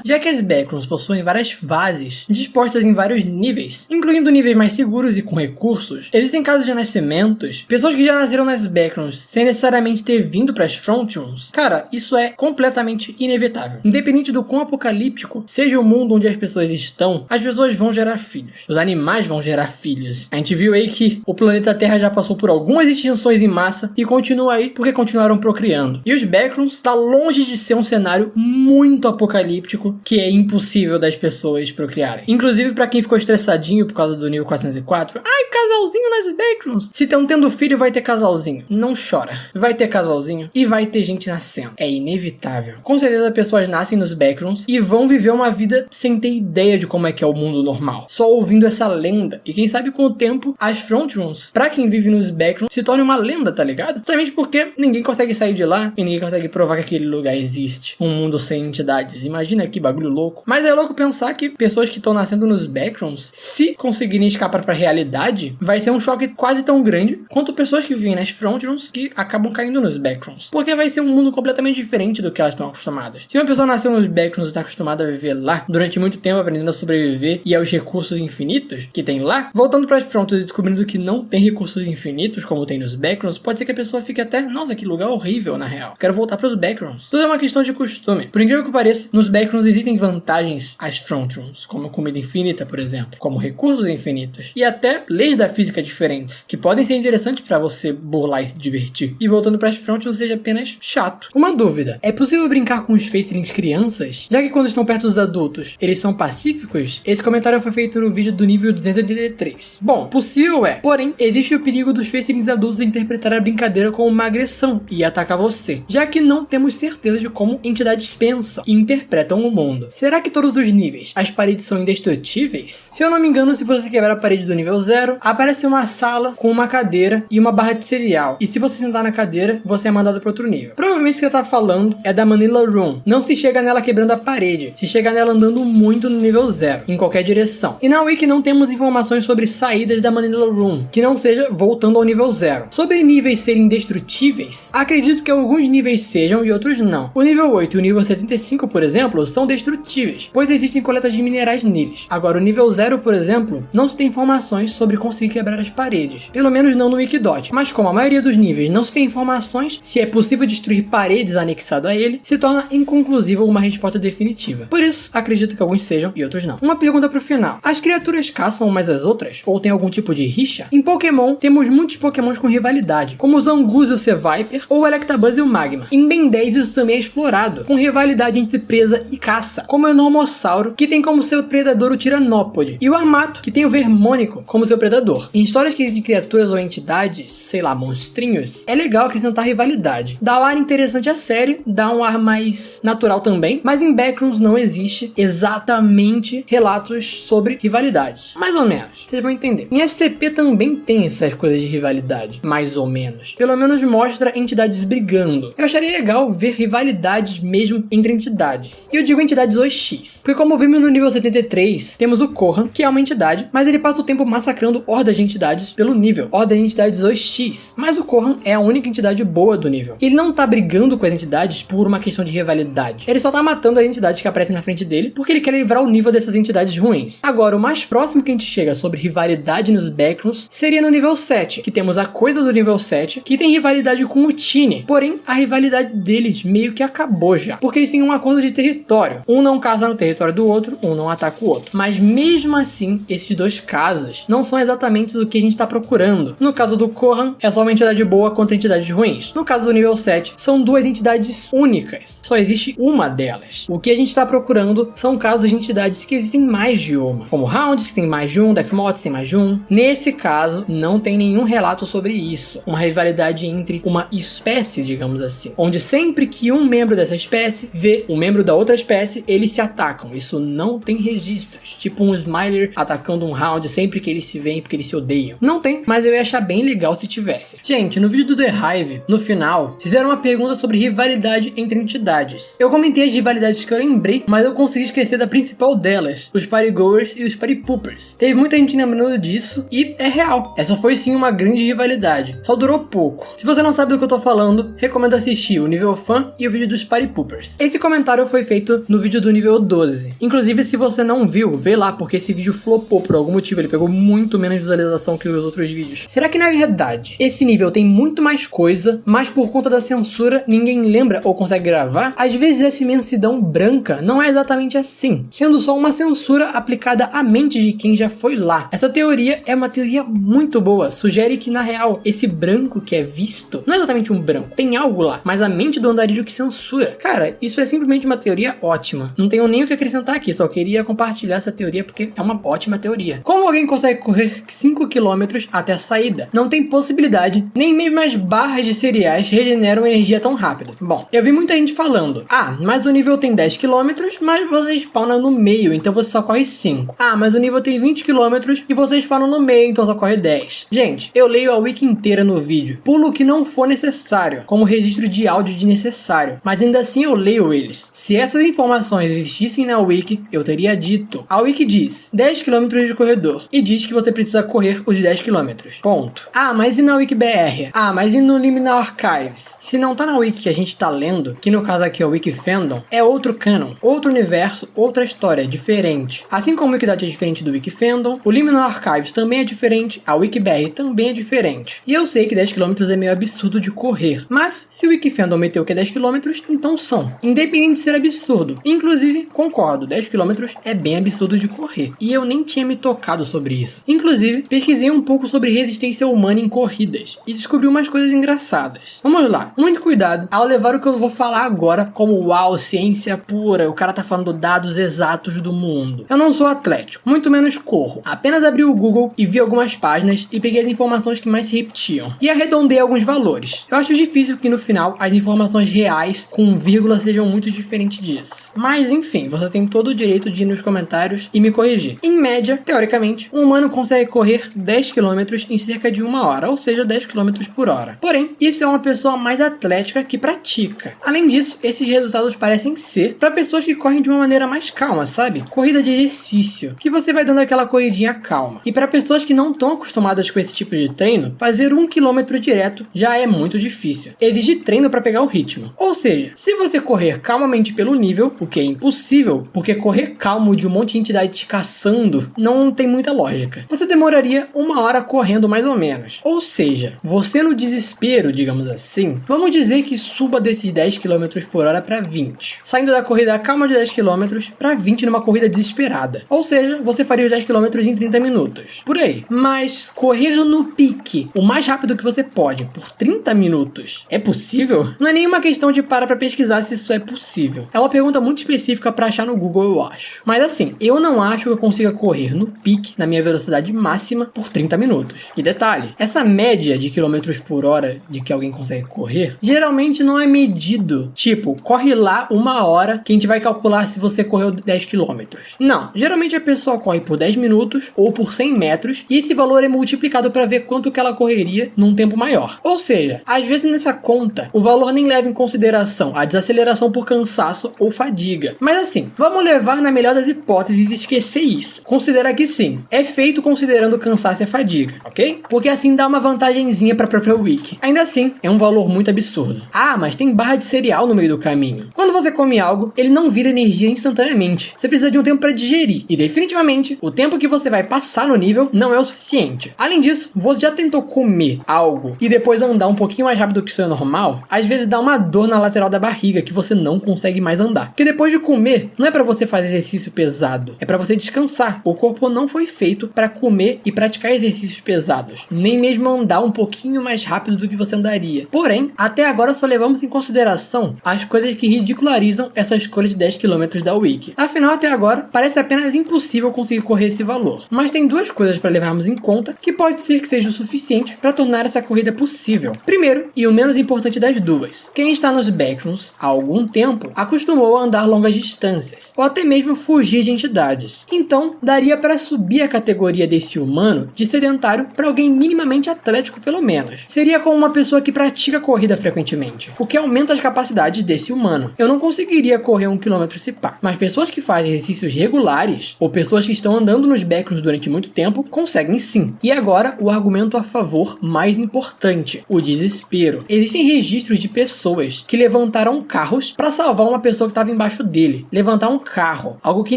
Já que as backrooms possuem várias fases, dispostas em vários níveis, incluindo níveis mais seguros e com recursos, existem casos de nascimentos, pessoas que já nasceram nas backrooms sem necessariamente ter vindo para as frontrooms. Cara, isso é completamente inevitável. Independente do quão apocalíptico seja o mundo onde as pessoas estão, as pessoas vão gerar filhos. Os animais vão gerar filhos. A gente viu aí que o planeta Terra já passou por algumas extinções em massa e continua aí porque continuaram procriando. E os backrooms tá longe de ser um cenário muito apocalíptico que é impossível das pessoas procriarem. Inclusive pra quem ficou estressadinho por causa do nível 404, ai, casalzinho nas backrooms. Se estão tendo filho, vai ter casalzinho. Não chora. Vai ter casalzinho e vai ter gente nascendo. É inevitável. Com certeza pessoas nascem nos backrooms e vão viver uma vida sem ter ideia de como é que é o mundo normal. Só ouvindo essa lenda. E quem sabe com o tempo, as frontrooms, pra quem vive nos backrooms, se torna uma lenda, tá ligado? Justamente porque ninguém consegue sair de lá e ninguém consegue provar que aquele lugar existe. Um mundo sem entidades. Imagina que bagulho louco. Mas é louco pensar que pessoas que estão nascendo nos backrooms, se conseguirem escapar pra realidade, vai ser um choque quase tão grande quanto pessoas que vivem nas frontrooms que acabam caindo nos backrooms. Porque vai ser um mundo completamente diferente do que elas estão acostumadas. Se uma pessoa nasceu nos backrooms e está acostumada a viver lá durante muito tempo, aprendendo a sobreviver e aos recursos infinitos que tem lá, voltando para as frontrooms e descobrindo que não tem recursos infinitos como tem nos backrooms, pode ser que a pessoa fique até, nossa, que lugar horrível na real. Quero voltar para os backrooms. Tudo é uma questão de costume. Por incrível que pareça, nos backrooms existem vantagens às frontrooms, como comida infinita, por exemplo, como recursos infinitos e até leis da física diferentes, que podem ser interessantes para você burlar e se divertir. E voltando para as frontrooms seja apenas chato. Uma dúvida, é possível brincar com os facelings crianças? Já que quando estão perto dos adultos, eles são pacíficos? Esse comentário foi feito no vídeo do nível 283. Bom, possível é, porém, existe o perigo dos facelings adultos interpretar a brincadeira como uma agressão e atacar você, já que não temos certeza de como entidades pensam e interpretam o mundo. Será que todos os níveis, as paredes são indestrutíveis? Se eu não me engano, se você quebrar a parede do nível 0, aparece uma sala com uma cadeira e uma barra de cereal, e se você sentar na cadeira, você é mandado para outro nível. Provavelmente o que você tá falando é da Manila Room. Não se chega nela quebrando a parede, se chega nela andando muito no nível 0, em qualquer direção. E na Wiki não temos informações sobre saídas da Manila Room, que não seja voltando ao nível 0. Sobre níveis serem indestrutíveis, acredito que alguns níveis sejam e outros não. O nível 8 e o nível 75, por exemplo, são destrutíveis, pois existem coletas de minerais neles. Agora, o nível 0, por exemplo, não se tem informações sobre conseguir quebrar as paredes, pelo menos não no Wikidot. Mas como a maioria dos níveis não se tem informações se é possível destruir paredes anexado a ele, se torna inconclusiva uma resposta definitiva. Por isso, acredito que alguns sejam e outros não. Uma pergunta pro final. As criaturas caçam umas às outras? Ou tem algum tipo de rixa? Em Pokémon, temos muitos Pokémons com rivalidade, como o Zangoose e o Seviper, ou o Electabuzz e o Magma. Em Ben 10 isso também é explorado, com rivalidade entre presa e caça, como o Enormossauro, que tem como seu predador o Tiranópode, e o Armato, que tem o Vermônico como seu predador. Em histórias que existem criaturas ou entidades, sei lá, monstrinhos, é legal acrescentar rivalidade. Dá um ar interessante à série, dá um ar mais natural também, mas em Backrooms não existe exatamente relatos sobre rivalidades. Mais ou menos, vocês vão entender. Em SCP também tem essas coisas de rivalidade, mais ou menos. Pelo menos mostra entidades brigando. Eu acharia legal ver rivalidades mesmo entre entidades. E eu digo entidades OX, porque como vimos no nível 73, temos o Corran, que é uma entidade, mas ele passa o tempo massacrando hordas de entidades pelo nível, hordas de entidades OX. Mas o Corran é a única entidade boa do nível. Ele não tá brigando com as entidades por uma questão de rivalidade. Ele só tá matando as entidades que aparecem na frente dele, porque ele quer livrar o nível dessas entidades ruins. Agora, o mais próximo que a gente chega sobre rivalidade nos Backrooms seria no nível 7, que temos a coisa do nível 7, que tem rivalidade com o Tine. Porém, a rivalidade deles meio que acabou já, porque eles têm um acordo de território. Um não caça no território do outro, um não ataca o outro. Mas mesmo assim, esses dois casos não são exatamente o que a gente tá procurando. No caso do Corran, é só uma entidade boa contra entidades ruins. No caso do nível 7, são duas entidades únicas. Só existe uma delas. O que a gente tá procurando são casos de entidades que existem mais de uma, como Hounds, que tem mais de um, Deathmoths tem mais de um. Nesse caso, não tem nenhum relato sobre isso. Uma rivalidade entre uma espécie, digamos assim, onde sempre que um membro dessa espécie vê um membro da outra espécie, eles se atacam. Isso não tem registros. Tipo um Smiler atacando um Hound sempre que eles se veem porque eles se odeiam. Não tem, mas eu ia achar bem legal se tivesse. Gente, no vídeo do The Hive, no final, fizeram uma pergunta sobre rivalidade entre entidades. Eu comentei as rivalidades que eu lembrei, mas eu consegui esquecer da principal delas, os Partygoers e os Partypoopers. Teve muita gente lembrando disso e é real. Essa foi foi sim uma grande rivalidade, só durou pouco. Se você não sabe do que eu tô falando, recomendo assistir o nível fã e o vídeo dos Party Poopers. Esse comentário foi feito no vídeo do nível 12. Inclusive, se você não viu, vê lá, porque esse vídeo flopou por algum motivo, ele pegou muito menos visualização que os outros vídeos. Será que na verdade, esse nível tem muito mais coisa, mas por conta da censura, ninguém lembra ou consegue gravar? Às vezes essa imensidão branca não é exatamente assim, sendo só uma censura aplicada à mente de quem já foi lá. Essa teoria é uma teoria muito boa, sugere que na real, esse branco que é visto, não é exatamente um branco, tem algo lá, mas a mente do andarilho que censura. Cara, isso é simplesmente uma teoria ótima. Não tenho nem o que acrescentar aqui, só queria compartilhar essa teoria porque é uma ótima teoria. Como alguém consegue correr 5 km até a saída? Não tem possibilidade, nem mesmo as barras de cereais regeneram energia tão rápido. Bom, eu vi muita gente falando, mas o nível tem 10 km, mas você spawna no meio, então você só corre 5. Mas o nível tem 20 km e você spawna no meio, então só corre 10. Gente, eu leio a wiki inteira no vídeo, pulo o que não for necessário, como registro de áudio desnecessário, mas ainda assim eu leio eles. Se essas informações existissem na wiki, eu teria dito. A wiki diz 10 km de corredor e diz que você precisa correr os 10 km. Ponto. Mas e na WikiBR? Mas e no Liminal Archives? Se não tá na wiki que a gente tá lendo, que no caso aqui é o Wikifandom, é outro canon, outro universo, outra história, diferente. Assim como o Wikidata é diferente do Wikifandom, o Liminal Archives também é diferente, a WikiBR também é diferente. E eu sei que 10 km é meio absurdo de correr, mas se o Wikifandom meteu que é 10 km, então são. Independente de ser absurdo. Inclusive, concordo, 10 km é bem absurdo de correr. E eu nem tinha me tocado sobre isso. Inclusive, pesquisei um pouco sobre resistência humana em corridas e descobri umas coisas engraçadas. Vamos lá, muito cuidado ao levar o que eu vou falar agora como uau, ciência pura, o cara tá falando dados exatos do mundo. Eu não sou atlético, muito menos corro. Apenas abri o Google e vi algumas páginas e peguei as informações que mais se repetiam. E arredondei alguns valores. Eu acho difícil que no final as informações reais com vírgula sejam muito diferentes disso. Mas enfim, você tem todo o direito de ir nos comentários e me corrigir. Em média, teoricamente, um humano consegue correr 10 km em cerca de 1 hora, ou seja, 10 km por hora. Porém, isso é uma pessoa mais atlética que pratica. Além disso, esses resultados parecem ser para pessoas que correm de uma maneira mais calma, sabe? Corrida de exercício, que você vai dando aquela corridinha calma. E para pessoas que não estão acostumadas com esse tipo de treino, fazer 1 km direto já é muito difícil. Exige treino para pegar o ritmo. Ou seja, se você correr calmamente pelo nível, o que é impossível, porque correr calmo de um monte de entidade te caçando não tem muita lógica. Você demoraria 1 hora correndo mais ou menos. Ou seja, você no desespero, digamos assim, vamos dizer que suba desses 10 km por hora para 20. Saindo da corrida calma de 10 km para 20 numa corrida desesperada. Ou seja, você faria os 10 km em 30 minutos. Por aí. Mas correr no pique, o mais rápido que você pode, por 30 minutos, é possível? Não é nenhuma questão de parar pra pesquisar se isso é possível. É uma pergunta muito específica pra achar no Google, eu acho. Mas assim, eu não acho que eu consiga correr no pique, na minha velocidade máxima, por 30 minutos. E detalhe, essa média de quilômetros por hora de que alguém consegue correr, geralmente não é medido. Tipo, corre lá 1 hora que a gente vai calcular se você correu 10 quilômetros. Não, geralmente a pessoa corre por 10 minutos ou por 100 metros e esse valor é multiplicado para ver quanto que ela correria num tempo maior. Ou seja, às vezes nessa conta, o valor nem leva em consideração a desaceleração por cansaço ou fadiga. Mas assim, vamos levar na melhor das hipóteses e esquecer isso. Considerar que sim, é feito considerando cansaço e fadiga, ok? Porque assim dá uma vantagenzinha para a própria wiki. Ainda assim, é um valor muito absurdo. Mas tem barra de cereal no meio do caminho. Quando você come algo, ele não vira energia instantaneamente. Você precisa de um tempo para digerir. E definitivamente, o tempo que você vai passar no nível não é o suficiente. Além disso, você já tentou comer algo e depois andar um pouquinho mais rápido que o seu normal? Às vezes dá uma dor na lateral da barriga que você não consegue mais andar. Porque depois de comer, não é para você fazer exercício pesado, é para você descansar. O corpo não foi feito para comer e praticar exercícios pesados, nem mesmo andar um pouquinho mais rápido do que você andaria. Porém, até agora só levamos em consideração as coisas que ridicularizam essa escolha de 10 km da wiki. Afinal, até agora, parece apenas impossível conseguir correr esse valor. Mas tem duas coisas para levarmos em conta que pode ser que seja o suficiente para tornar essa corrida possível. Primeiro, e o menos importante das duas, quem está nos backrooms há algum tempo acostumou a andar longas distâncias, ou até mesmo fugir de entidades. Então, daria para subir a categoria desse humano de sedentário para alguém minimamente atlético pelo menos. Seria como uma pessoa que pratica corrida frequentemente, o que aumenta as capacidades desse humano. Eu não conseguiria correr 1 km se pá, mas pessoas que fazem exercícios regulares, ou pessoas que estão andando nos backrooms durante muito tempo, conseguem sim. E agora agora o argumento a favor mais importante, o desespero. Existem registros de pessoas que levantaram carros para salvar uma pessoa que estava embaixo dele. Levantar um carro, algo que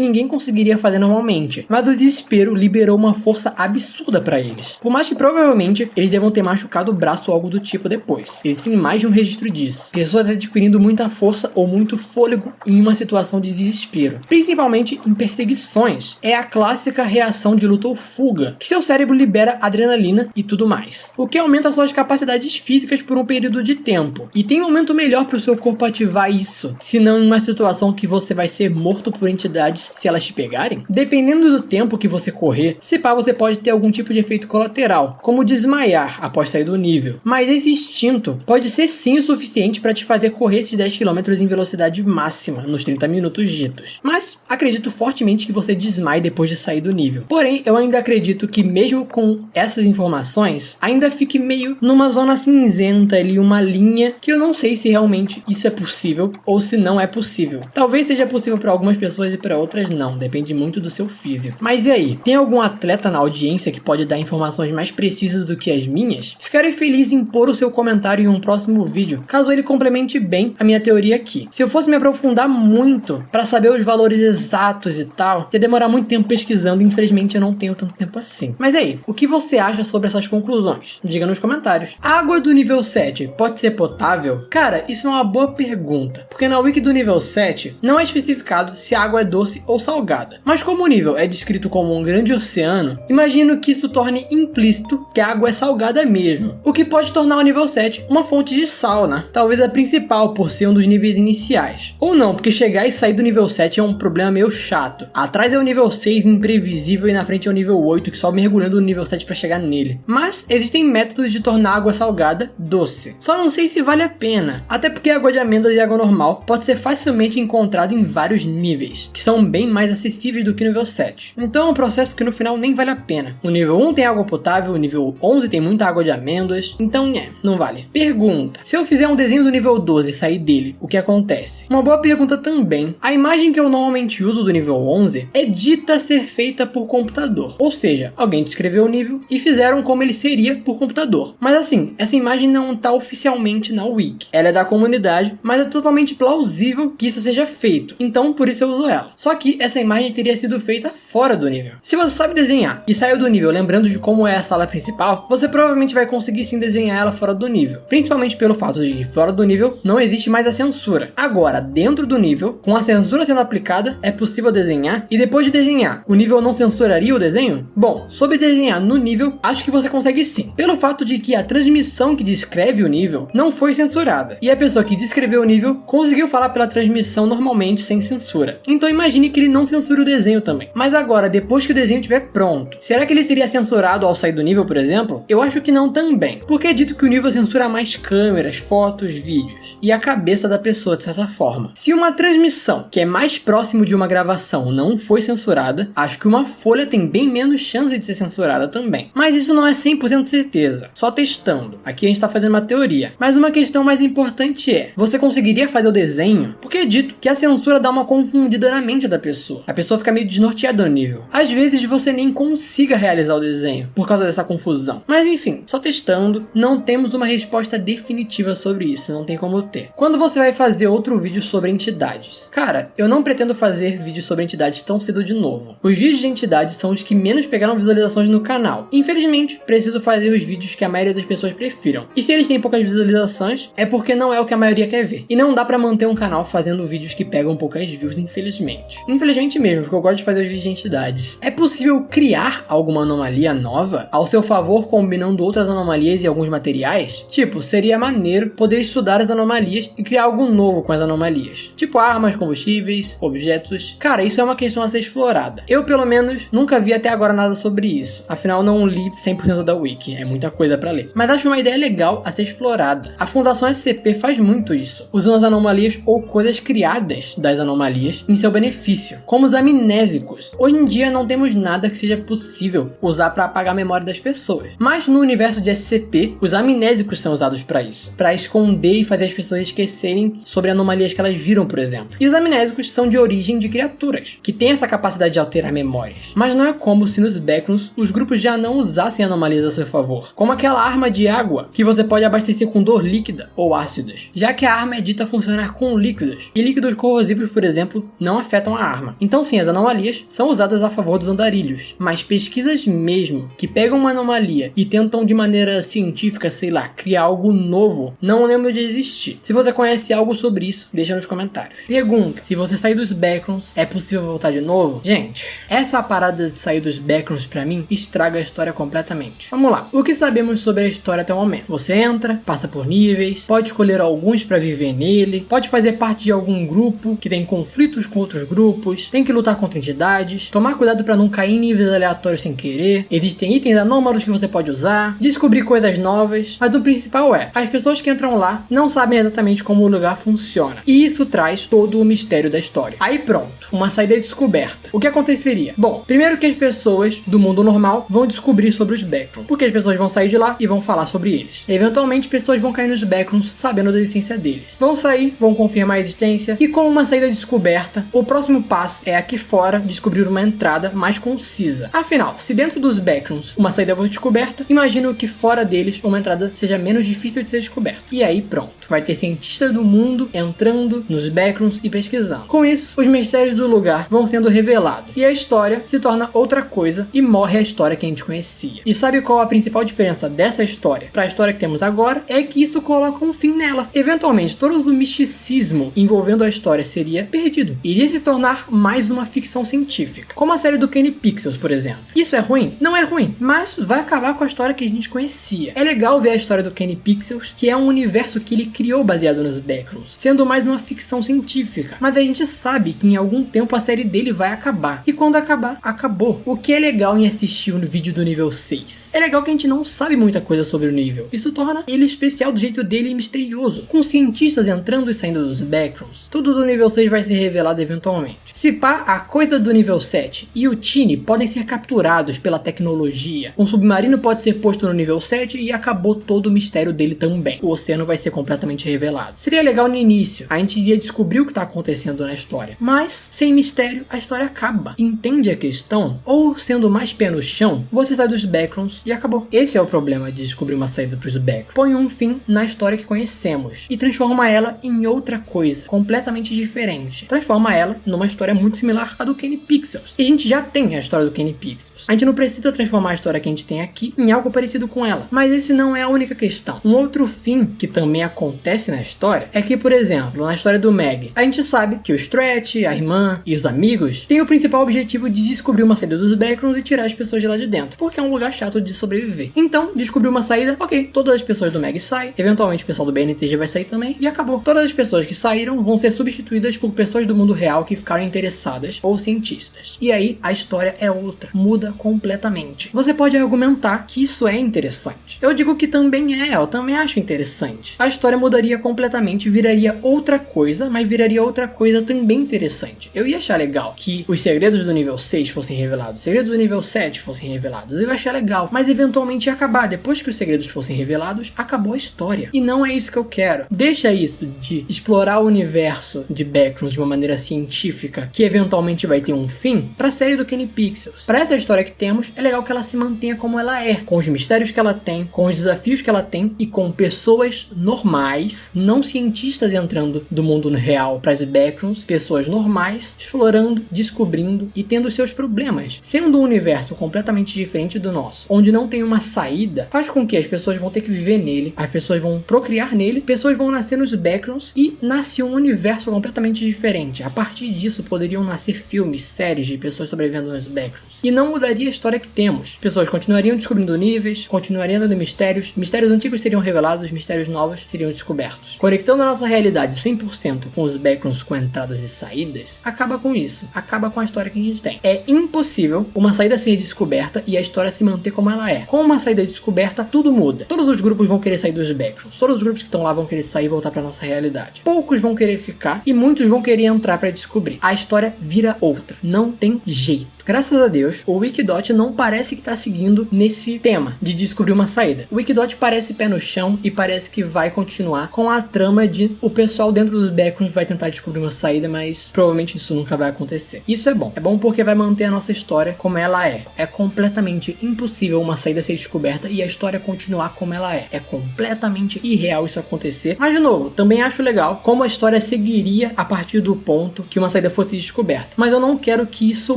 ninguém conseguiria fazer normalmente. Mas o desespero liberou uma força absurda para eles. Por mais que provavelmente eles devam ter machucado o braço ou algo do tipo depois. Existem mais de um registro disso. Pessoas adquirindo muita força ou muito fôlego em uma situação de desespero. Principalmente em perseguições. É a clássica reação de luta ou fuga, que seu cérebro libera adrenalina e tudo mais. O que aumenta suas capacidades físicas por um período de tempo. E tem momento melhor para o seu corpo ativar isso, se não em uma situação que você vai ser morto por entidades se elas te pegarem? Dependendo do tempo que você correr, se pá, você pode ter algum tipo de efeito colateral, como desmaiar após sair do nível. Mas esse instinto pode ser sim o suficiente para te fazer correr esses 10 km em velocidade máxima, nos 30 minutos ditos. Mas acredito fortemente que você desmaie depois de sair do nível. Porém, eu ainda acredito que mesmo com essas informações, ainda fique meio numa zona cinzenta ali, uma linha que eu não sei se realmente isso é possível ou se não é possível. Talvez seja possível para algumas pessoas e para outras não, depende muito do seu físico. Mas e aí, tem algum atleta na audiência que pode dar informações mais precisas do que as minhas? Ficarei feliz em pôr o seu comentário em um próximo vídeo, caso ele complemente bem a minha teoria aqui. Se eu fosse me aprofundar muito para saber os valores exatos e tal, ia demorar muito tempo pesquisando e infelizmente eu não tenho tanto tempo assim. Mas aí, o que você acha sobre essas conclusões? Diga nos comentários. A água do nível 7 pode ser potável? Cara, isso é uma boa pergunta, porque na wiki do nível 7 não é especificado se a água é doce ou salgada. Mas como o nível é descrito como um grande oceano, imagino que isso torne implícito que a água é salgada mesmo, o que pode tornar o nível 7 uma fonte de sal, né? Talvez a principal por ser um dos níveis iniciais. Ou não, porque chegar e sair do nível 7 é um problema meio chato. Atrás é o nível 6 imprevisível e na frente é o nível 8 que só mergulhando no nível 7 para chegar nele. Mas existem métodos de tornar a água salgada doce. Só não sei se vale a pena, até porque a água de amêndoas e água normal pode ser facilmente encontrada em vários níveis, que são bem mais acessíveis do que o nível 7. Então é um processo que no final nem vale a pena. O nível 1 tem água potável, o nível 11 tem muita água de amêndoas, então não vale. Pergunta: se eu fizer um desenho do nível 12 e sair dele, o que acontece? Uma boa pergunta também. A imagem que eu normalmente uso do nível 11 é dita ser feita por computador, ou seja, alguém descreveu o nível e fizeram como ele seria por computador. Mas assim, essa imagem não está oficialmente na wiki. Ela é da comunidade, mas é totalmente plausível que isso seja feito, então por isso eu uso ela. Só que essa imagem teria sido feita fora do nível. Se você sabe desenhar e saiu do nível lembrando de como é a sala principal, você provavelmente vai conseguir sim desenhar ela fora do nível, principalmente pelo fato de que fora do nível não existe mais a censura. Agora, dentro do nível, com a censura sendo aplicada, é possível desenhar, e depois de desenhar, o nível não censuraria o desenho? Bom, sobre desenhar no nível, acho que você consegue sim, pelo fato de que a transmissão que descreve o nível não foi censurada, e a pessoa que descreveu o nível conseguiu falar pela transmissão normalmente sem censura. Então imagine que ele não censura o desenho também. Mas agora, depois que o desenho estiver pronto, será que ele seria censurado ao sair do nível, por exemplo? Eu acho que não também, porque é dito que o nível censura mais câmeras, fotos, vídeos, e a cabeça da pessoa de certa forma. Se uma transmissão, que é mais próximo de uma gravação, não foi censurada, acho que uma folha tem bem menos chance de ser censurada também. Mas isso não é 100% certeza, só testando. Aqui a gente tá fazendo uma teoria. Mas uma questão mais importante é, você conseguiria fazer o desenho? Porque é dito que a censura dá uma confundida na mente da pessoa. A pessoa fica meio desnorteada no nível. Às vezes você nem consiga realizar o desenho, por causa dessa confusão. Mas enfim, só testando, não temos uma resposta definitiva sobre isso, não tem como ter. Quando você vai fazer outro vídeo sobre entidades? Cara, eu não pretendo fazer vídeos sobre entidades tão cedo de novo. Os vídeos de entidades são os que menos pegaram visualizações no canal. Infelizmente, preciso fazer os vídeos que a maioria das pessoas prefiram. E se eles têm poucas visualizações, é porque não é o que a maioria quer ver. E não dá pra manter um canal fazendo vídeos que pegam poucas views, infelizmente. Infelizmente mesmo, porque eu gosto de fazer os vídeos de entidades. É possível criar alguma anomalia nova ao seu favor, combinando outras anomalias e alguns materiais? Tipo, seria maneiro poder estudar as anomalias e criar algo novo com as anomalias. Tipo armas, combustíveis, objetos. Cara, isso é uma questão a ser explorada. Eu, pelo menos, nunca vi até agora nada sobre isso. Afinal, não li 100% da wiki. É muita coisa pra ler. Mas acho uma ideia legal a ser explorada. A Fundação SCP faz muito isso, usando as anomalias ou coisas criadas das anomalias em seu benefício, como os amnésicos. Hoje em dia não temos nada que seja possível usar para apagar a memória das pessoas. Mas no universo de SCP, os amnésicos são usados para isso, para esconder e fazer as pessoas esquecerem sobre anomalias que elas viram, por exemplo. E os amnésicos são de origem de criaturas, que têm essa capacidade de alterar memórias. Mas não é como se nos backrooms os grupos já não não usassem anomalias a seu favor, como aquela arma de água que você pode abastecer com dor líquida ou ácidos, já que a arma é dita funcionar com líquidos, e líquidos corrosivos, por exemplo, não afetam a arma. Então sim, as anomalias são usadas a favor dos andarilhos, mas pesquisas mesmo que pegam uma anomalia e tentam de maneira científica, sei lá, criar algo novo, não lembro de existir. Se você conhece algo sobre isso, deixa nos comentários. Pergunta: se você sair dos backrooms, é possível voltar de novo? Gente, essa parada de sair dos backrooms pra mim estraga a história completamente. Vamos lá, o que sabemos sobre a história até o momento? Você entra, passa por níveis, pode escolher alguns pra viver nele, pode fazer parte de algum grupo que tem conflitos com outros grupos, tem que lutar contra entidades, tomar cuidado pra não cair em níveis aleatórios sem querer, existem itens anômalos que você pode usar, descobrir coisas novas, mas o principal é, as pessoas que entram lá não sabem exatamente como o lugar funciona, e isso traz todo o mistério da história. Aí pronto, uma saída descoberta. O que aconteceria? Bom, primeiro que as pessoas do mundo normal vão descobrir sobre os backrooms, porque as pessoas vão sair de lá e vão falar sobre eles. Eventualmente, pessoas vão cair nos backrooms sabendo da existência deles. Vão sair, vão confirmar a existência, e com uma saída descoberta, o próximo passo é aqui fora descobrir uma entrada mais concisa. Afinal, se dentro dos backrooms uma saída foi descoberta, imagino que fora deles uma entrada seja menos difícil de ser descoberta. E aí pronto, vai ter cientistas do mundo entrando nos backrooms e pesquisando. Com isso, os mistérios do lugar vão sendo revelados, e a história se torna outra coisa e morre a história que a gente conhecia. E sabe qual a principal diferença dessa história para a história que temos agora? É que isso coloca um fim nela. Eventualmente, todo o misticismo envolvendo a história seria perdido. Iria se tornar mais uma ficção científica, como a série do Kenny Pixels, por exemplo. Isso é ruim? Não é ruim, mas vai acabar com a história que a gente conhecia. É legal ver a história do Kenny Pixels, que é um universo que ele criou baseado nos backrooms, sendo mais uma ficção científica. Mas a gente sabe que em algum tempo a série dele vai acabar. E quando acabar, acabou. O que é legal em assistir um vídeo do nível 6? É legal que a gente não sabe muita coisa sobre o nível. Isso torna ele especial do jeito dele e misterioso. Com cientistas entrando e saindo dos backrooms, tudo do nível 6 vai ser revelado eventualmente. Se pá, a coisa do nível 7 e o Tiny podem ser capturados pela tecnologia. Um submarino pode ser posto no nível 7 e acabou todo o mistério dele também. O oceano vai ser completamente revelado. Seria legal no início, a gente iria descobrir o que está acontecendo na história. Mas, sem mistério, a história acaba. Entende a questão? Ou, sendo mais pé no chão, você sai dos backrooms e acabou. Esse é o problema de descobrir uma saída para os backrooms. Põe um fim na história que conhecemos e transforma ela em outra coisa, completamente diferente. Transforma ela numa história muito similar à do Kenny Pixels. E a gente já tem a história do Kenny Pixels. A gente não precisa transformar a história que a gente tem aqui em algo parecido com ela. Mas esse não é a única questão. Um outro fim que também acontece na história é que, por exemplo, na história do Meg, a gente sabe que o Stretch, a irmã e os amigos têm o principal objetivo de descobrir uma saída dos backrooms e tirar as pessoas de lá de dentro, porque é um lugar chato de sobreviver. Então, descobriu uma saída, ok, todas as pessoas do Meg saem, eventualmente o pessoal do BNTG vai sair também, e acabou. Todas as pessoas que saíram vão ser substituídas por pessoas do mundo real que ficaram interessadas, ou cientistas. E aí, a história é outra, muda completamente. Você pode argumentar que isso é interessante. Eu digo que também é, eu também acho interessante. A história mudaria completamente, viraria outra coisa, mas viraria outra coisa também interessante. Eu ia achar legal que os segredos do nível 6 fossem revelados, os segredos do nível 7 fossem revelados, eu ia achar legal, mas eventualmente ia acabar. Depois que os segredos fossem revelados, acabou a história. E não é isso que eu quero. Deixa isso de explorar o universo de backrooms de uma maneira científica, que eventualmente vai ter um fim, pra série do Kenny Pixels. Pra essa história que temos, é legal que ela se mantenha como ela é, com os mistérios que ela tem, com os desafios que ela tem e com pessoas normais, não cientistas entrando do mundo real para as backrooms, pessoas normais explorando, descobrindo e tendo seus problemas. Sendo um universo completamente diferente do nosso, onde não tem uma saída, faz com que as pessoas vão ter que viver nele, as pessoas vão procriar nele, pessoas vão nascer nos backrooms e nasce um universo completamente diferente. A partir disso poderiam nascer filmes, séries de pessoas sobrevivendo nos backrooms. E não mudaria a história que temos. Pessoas continuariam descobrindo níveis, continuariam dando mistérios, mistérios antigos seriam revelados, mistérios novos seriam descobertos. Conectando a nossa realidade 100% com os backrooms com entradas e saídas, acaba com isso, acaba com a história que a gente tem. É impossível uma saída ser descoberta e a história se manter como ela é. Com uma saída descoberta, tudo muda. Todos os grupos vão querer sair dos backrooms, todos os grupos que estão lá vão querer sair e voltar pra nossa realidade. Poucos vão querer ficar e muitos vão querer entrar pra descobrir. A história vira outra, não tem jeito. Graças a Deus, o Wikidot não parece que tá seguindo nesse tema de descobrir uma saída. O Wikidot parece pé no chão e parece que vai continuar com a trama de o pessoal dentro dos backrooms vai tentar descobrir uma saída, mas provavelmente isso nunca vai acontecer. Isso é bom. É bom porque vai manter a nossa história como ela é. É completamente impossível uma saída ser descoberta e a história continuar como ela é. É completamente irreal isso acontecer. Mas, de novo, também acho legal como a história seguiria a partir do ponto que uma saída fosse descoberta. Mas eu não quero que isso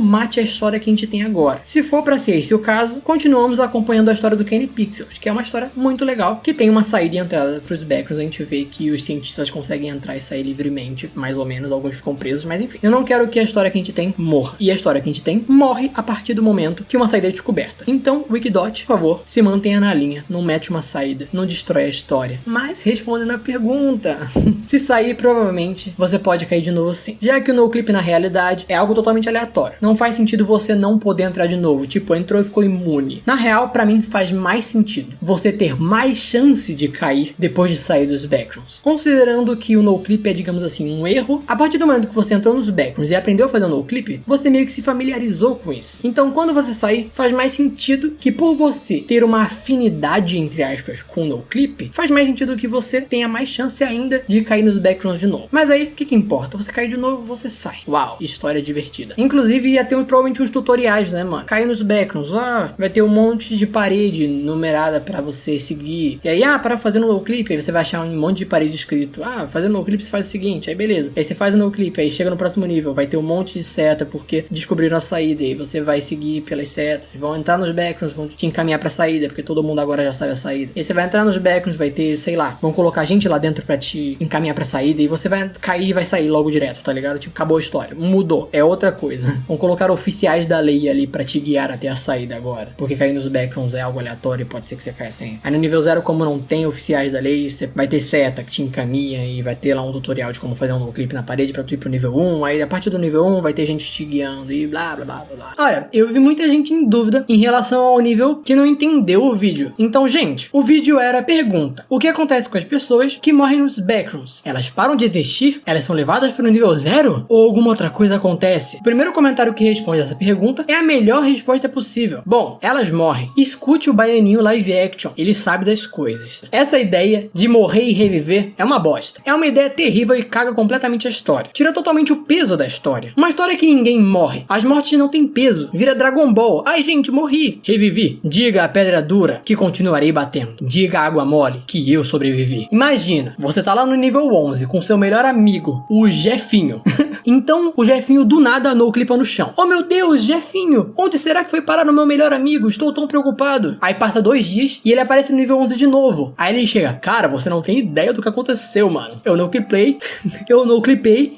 mate a história que a gente tem agora. Se for pra ser esse o caso, continuamos acompanhando a história do Kenny Pixels, que é uma história muito legal, que tem uma saída e entrada pros backrooms. A gente vê que os cientistas conseguem entrar e sair livremente, mais ou menos, alguns ficam presos, mas enfim. Eu não quero que a história que a gente tem morra. E a história que a gente tem morre a partir do momento que uma saída é descoberta. Então, Wikidot, por favor, se mantenha na linha, não mete uma saída, não destrói a história. Mas, respondendo a pergunta, se sair, provavelmente, você pode cair de novo sim. Já que o NoClip, na realidade, é algo totalmente aleatório. Não faz sentido você não poder entrar de novo, tipo, entrou e ficou imune. Na real, pra mim, faz mais sentido você ter mais chance de cair depois de sair dos backrooms. Considerando que o NoClip é, digamos assim, um erro, a partir do momento que você entrou nos backrooms e aprendeu a fazer o NoClip, você meio que se familiarizou com isso. Então, quando você sair, faz mais sentido que por você ter uma afinidade, entre aspas, com o NoClip, faz mais sentido que você tenha mais chance ainda de cair nos backrooms de novo. Mas aí, o que importa? Você cair de novo, você sai. Uau, história divertida. Inclusive, ia ter provavelmente uns tutoriais, né, mano? Cair nos backrooms, vai ter um monte de parede numerada pra você seguir. E aí, para fazer no NoClip, aí você vai achar um monte de parede escrito. Fazendo NoClip você faz o seguinte, aí beleza. Aí você faz o NoClip, aí chega no próximo nível, vai ter um monte de seta porque descobriram a saída. E aí você vai seguir pelas setas, vão entrar nos backrooms, vão te encaminhar pra saída, porque todo mundo agora já sabe a saída. E aí você vai entrar nos backrooms, vai ter, sei lá, vão colocar gente lá dentro pra te encaminhar pra saída, e você vai cair e vai sair logo direto, tá ligado? Tipo, acabou a história. Mudou. É outra coisa. Vão colocar oficiais da lei ali pra te guiar até a saída agora. Porque cair nos backrooms é algo aleatório e pode ser que você caia sem. Aí no nível 0, como não tem oficiais da lei, você vai ter seta que te encaminha e vai ter lá um tutorial de como fazer um NoClip na parede pra tu ir pro nível 1. Aí a partir do nível 1 vai ter gente te guiando e blá blá blá blá. Olha, eu vi muita gente em dúvida em relação ao nível que não entendeu o vídeo. Então, gente, o vídeo era pergunta: o que acontece com as pessoas que morrem nos backrooms? Elas param de existir? Elas são levadas para o nível 0? Ou alguma outra coisa acontece? O primeiro comentário que responde essa pergunta é a melhor resposta possível. Bom, elas morrem. Escute o Baianinho live action, ele sabe das coisas. Essa ideia de morrer e reviver é uma bosta. É uma ideia terrível e caga completamente a história. Tira totalmente o peso da história. Uma história que ninguém morre. As mortes não têm peso. Vira Dragon Ball. Ai, gente, morri. Revivi. Diga a pedra dura que continuarei batendo. Diga a água mole que eu sobrevivi. Imagina, você tá lá no nível 11 com seu melhor amigo, o Jefinho. Então, o Jefinho do nada NoClipa no chão. Oh meu Deus, Jefinho, onde será que foi parar no meu melhor amigo? Estou tão preocupado. Aí passa 2 dias e ele aparece no nível 11 de novo. Aí ele chega: cara, você não tem ideia do que aconteceu, mano. Eu NoClipei,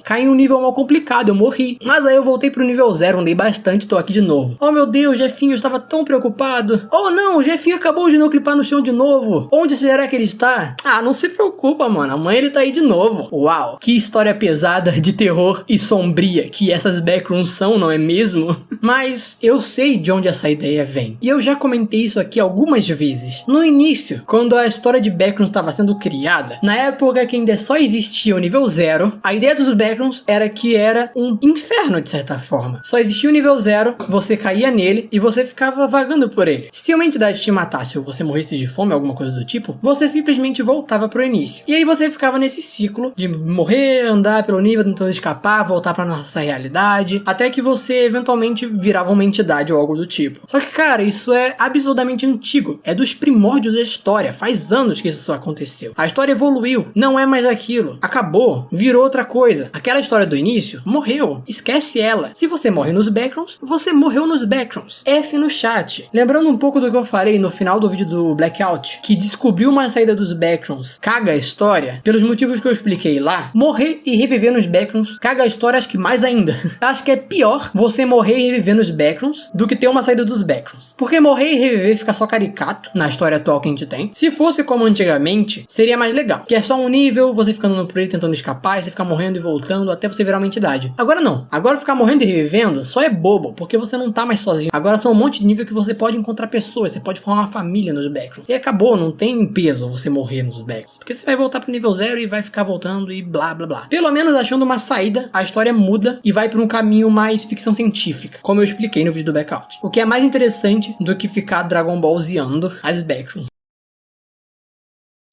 caí em um nível mal complicado, eu morri. Mas aí eu voltei pro nível 0, andei bastante, tô aqui de novo. Oh meu Deus, Jefinho, eu estava tão preocupado. Oh não, o Jefinho acabou de NoClipar no chão de novo. Onde será que ele está? Não se preocupa, mano, amanhã ele tá aí de novo. Uau, que história pesada de terror e sombria que essas backrooms são, não é mesmo? Mas eu sei de onde essa ideia vem. E eu já comentei isso aqui algumas vezes. No início, quando a história de backrooms estava sendo criada, na época que ainda só existia o nível 0, a ideia dos backrooms era que era um inferno de certa forma. Só existia o nível 0, você caía nele e você ficava vagando por ele. Se uma entidade te matasse ou você morresse de fome, alguma coisa do tipo, você simplesmente voltava pro início. E aí você ficava nesse ciclo de morrer, andar pelo nível tentando escapar, voltar pra nossa realidade, até que você eventualmente virava uma entidade ou algo do tipo. Só que, cara, isso é absurdamente antigo. É dos primórdios da história. Faz anos que isso aconteceu. A história evoluiu. Não é mais aquilo. Acabou. Virou outra coisa. Aquela história do início morreu. Esquece ela. Se você morre nos backrooms, você morreu nos backrooms. F no chat. Lembrando um pouco do que eu falei no final do vídeo do Blackout, que descobriu uma saída dos backrooms caga a história, pelos motivos que eu expliquei lá, morrer e reviver nos backrooms caga a história, acho que mais ainda. Acho que é pior você morrer e reviver nos backrooms do que ter uma saída dos backrooms. Porque morrer e reviver fica só caricato na história atual que a gente tem. Se fosse como antigamente, seria mais legal. Que é só um nível, você fica andando por ele tentando escapar, e você fica morrendo e voltando até você virar uma entidade. Agora não. Agora ficar morrendo e revivendo só é bobo, porque você não tá mais sozinho. Agora são um monte de nível que você pode encontrar pessoas, você pode formar uma família nos backrooms. E acabou, não tem peso você morrer nos backrooms. Porque você vai voltar pro nível 0 e vai ficar voltando e blá blá blá. Pelo menos achando uma saída, a história muda e vai pra um caminho mais ficção científica. específica, como eu expliquei no vídeo do Blackout. O que é mais interessante do que ficar Dragon Ball Zando as backrooms.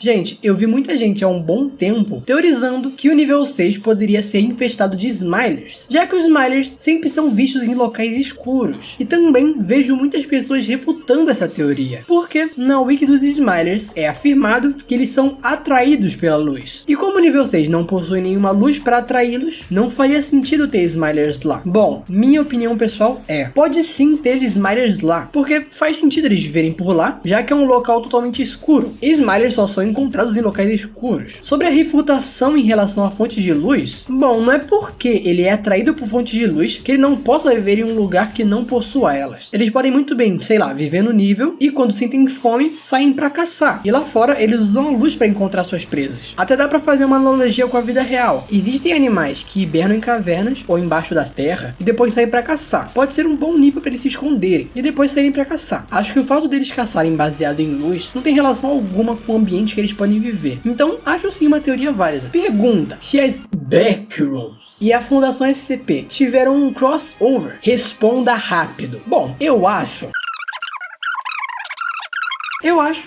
Gente, eu vi muita gente há um bom tempo teorizando que o nível 6 poderia ser infestado de Smilers, já que os Smilers sempre são vistos em locais escuros. E também vejo muitas pessoas refutando essa teoria, porque na wiki dos Smilers é afirmado que eles são atraídos pela luz. E como o nível 6 não possui nenhuma luz para atraí-los, não faria sentido ter Smilers lá. Bom, minha opinião pessoal pode sim ter Smilers lá, porque faz sentido eles viverem por lá, já que é um local totalmente escuro. E Smilers só são encontrados em locais escuros. Sobre a refutação em relação a fontes de luz, bom, não é porque ele é atraído por fontes de luz que ele não possa viver em um lugar que não possua elas. Eles podem muito bem, sei lá, viver no nível e quando sentem fome, saem pra caçar. E lá fora, eles usam a luz pra encontrar suas presas. Até dá pra fazer uma analogia com a vida real. Existem animais que hibernam em cavernas ou embaixo da terra e depois saem pra caçar. Pode ser um bom nível pra eles se esconderem e depois saírem pra caçar. Acho que o fato deles caçarem baseado em luz não tem relação alguma com o ambiente que eles podem viver. Então, acho sim uma teoria válida. Pergunta: se as backrooms e a Fundação SCP tiveram um crossover? Responda rápido. Bom, eu acho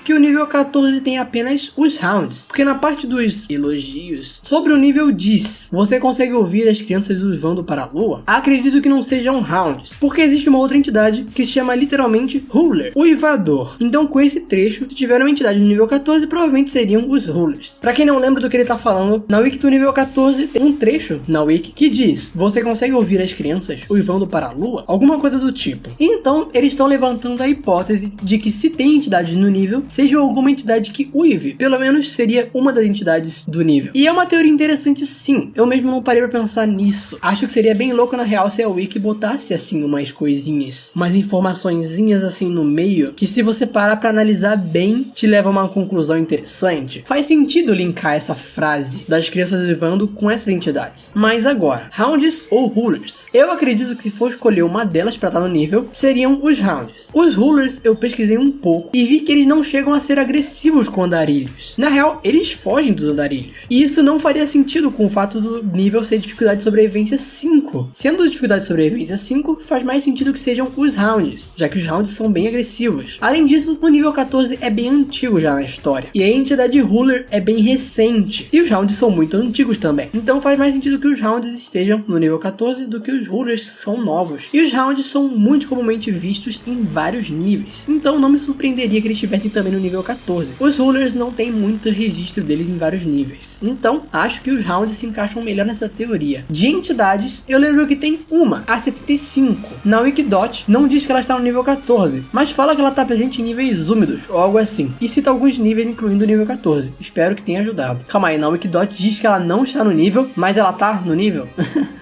que o nível 14 tem apenas os rounds, porque na parte dos elogios sobre o nível 10, você consegue ouvir as crianças uivando para a lua. Acredito que não sejam rounds, porque existe uma outra entidade que se chama literalmente Ruler, uivador. Então com esse trecho, se tiver uma entidade no nível 14, provavelmente seriam os Rulers. Pra quem não lembra do que ele tá falando, na wiki do nível 14 tem um trecho na wiki que diz: você consegue ouvir as crianças uivando para a lua? Alguma coisa do tipo. Então eles estão levantando a hipótese de que se tem entidades no nível, seja alguma entidade que uive. Pelo menos seria uma das entidades do nível. E é uma teoria interessante sim. Eu mesmo não parei pra pensar nisso. Acho que seria bem louco na real se a wiki botasse assim umas coisinhas, umas informaçõezinhas assim no meio, que se você parar pra analisar bem, te leva a uma conclusão interessante. Faz sentido linkar essa frase das crianças uivando com essas entidades. Mas agora, rounds ou rulers? Eu acredito que se for escolher uma delas pra estar no nível, seriam os rounds. Os rulers eu pesquisei um pouco e vi que eles não chegam a ser agressivos com andarilhos. Na real, eles fogem dos andarilhos. E isso não faria sentido com o fato do nível ser dificuldade de sobrevivência 5. Sendo dificuldade de sobrevivência 5, faz mais sentido que sejam os rounds, já que os rounds são bem agressivos. Além disso, o nível 14 é bem antigo já na história. E a entidade ruler é bem recente. E os rounds são muito antigos também. Então faz mais sentido que os rounds estejam no nível 14 do que os rulers são novos. E os rounds são muito comumente vistos em vários níveis. Então não me surpreenderia que eles estivessem também no nível 14. Os rulers não tem muito registro deles em vários níveis. Então, acho que os rounds se encaixam melhor nessa teoria. De entidades, eu lembro que tem uma, a 75. Na Wikidot, não diz que ela está no nível 14, mas fala que ela está presente em níveis úmidos, ou algo assim. E cita alguns níveis, incluindo o nível 14. Espero que tenha ajudado. Calma aí, na Wikidot diz que ela não está no nível, mas ela tá no nível?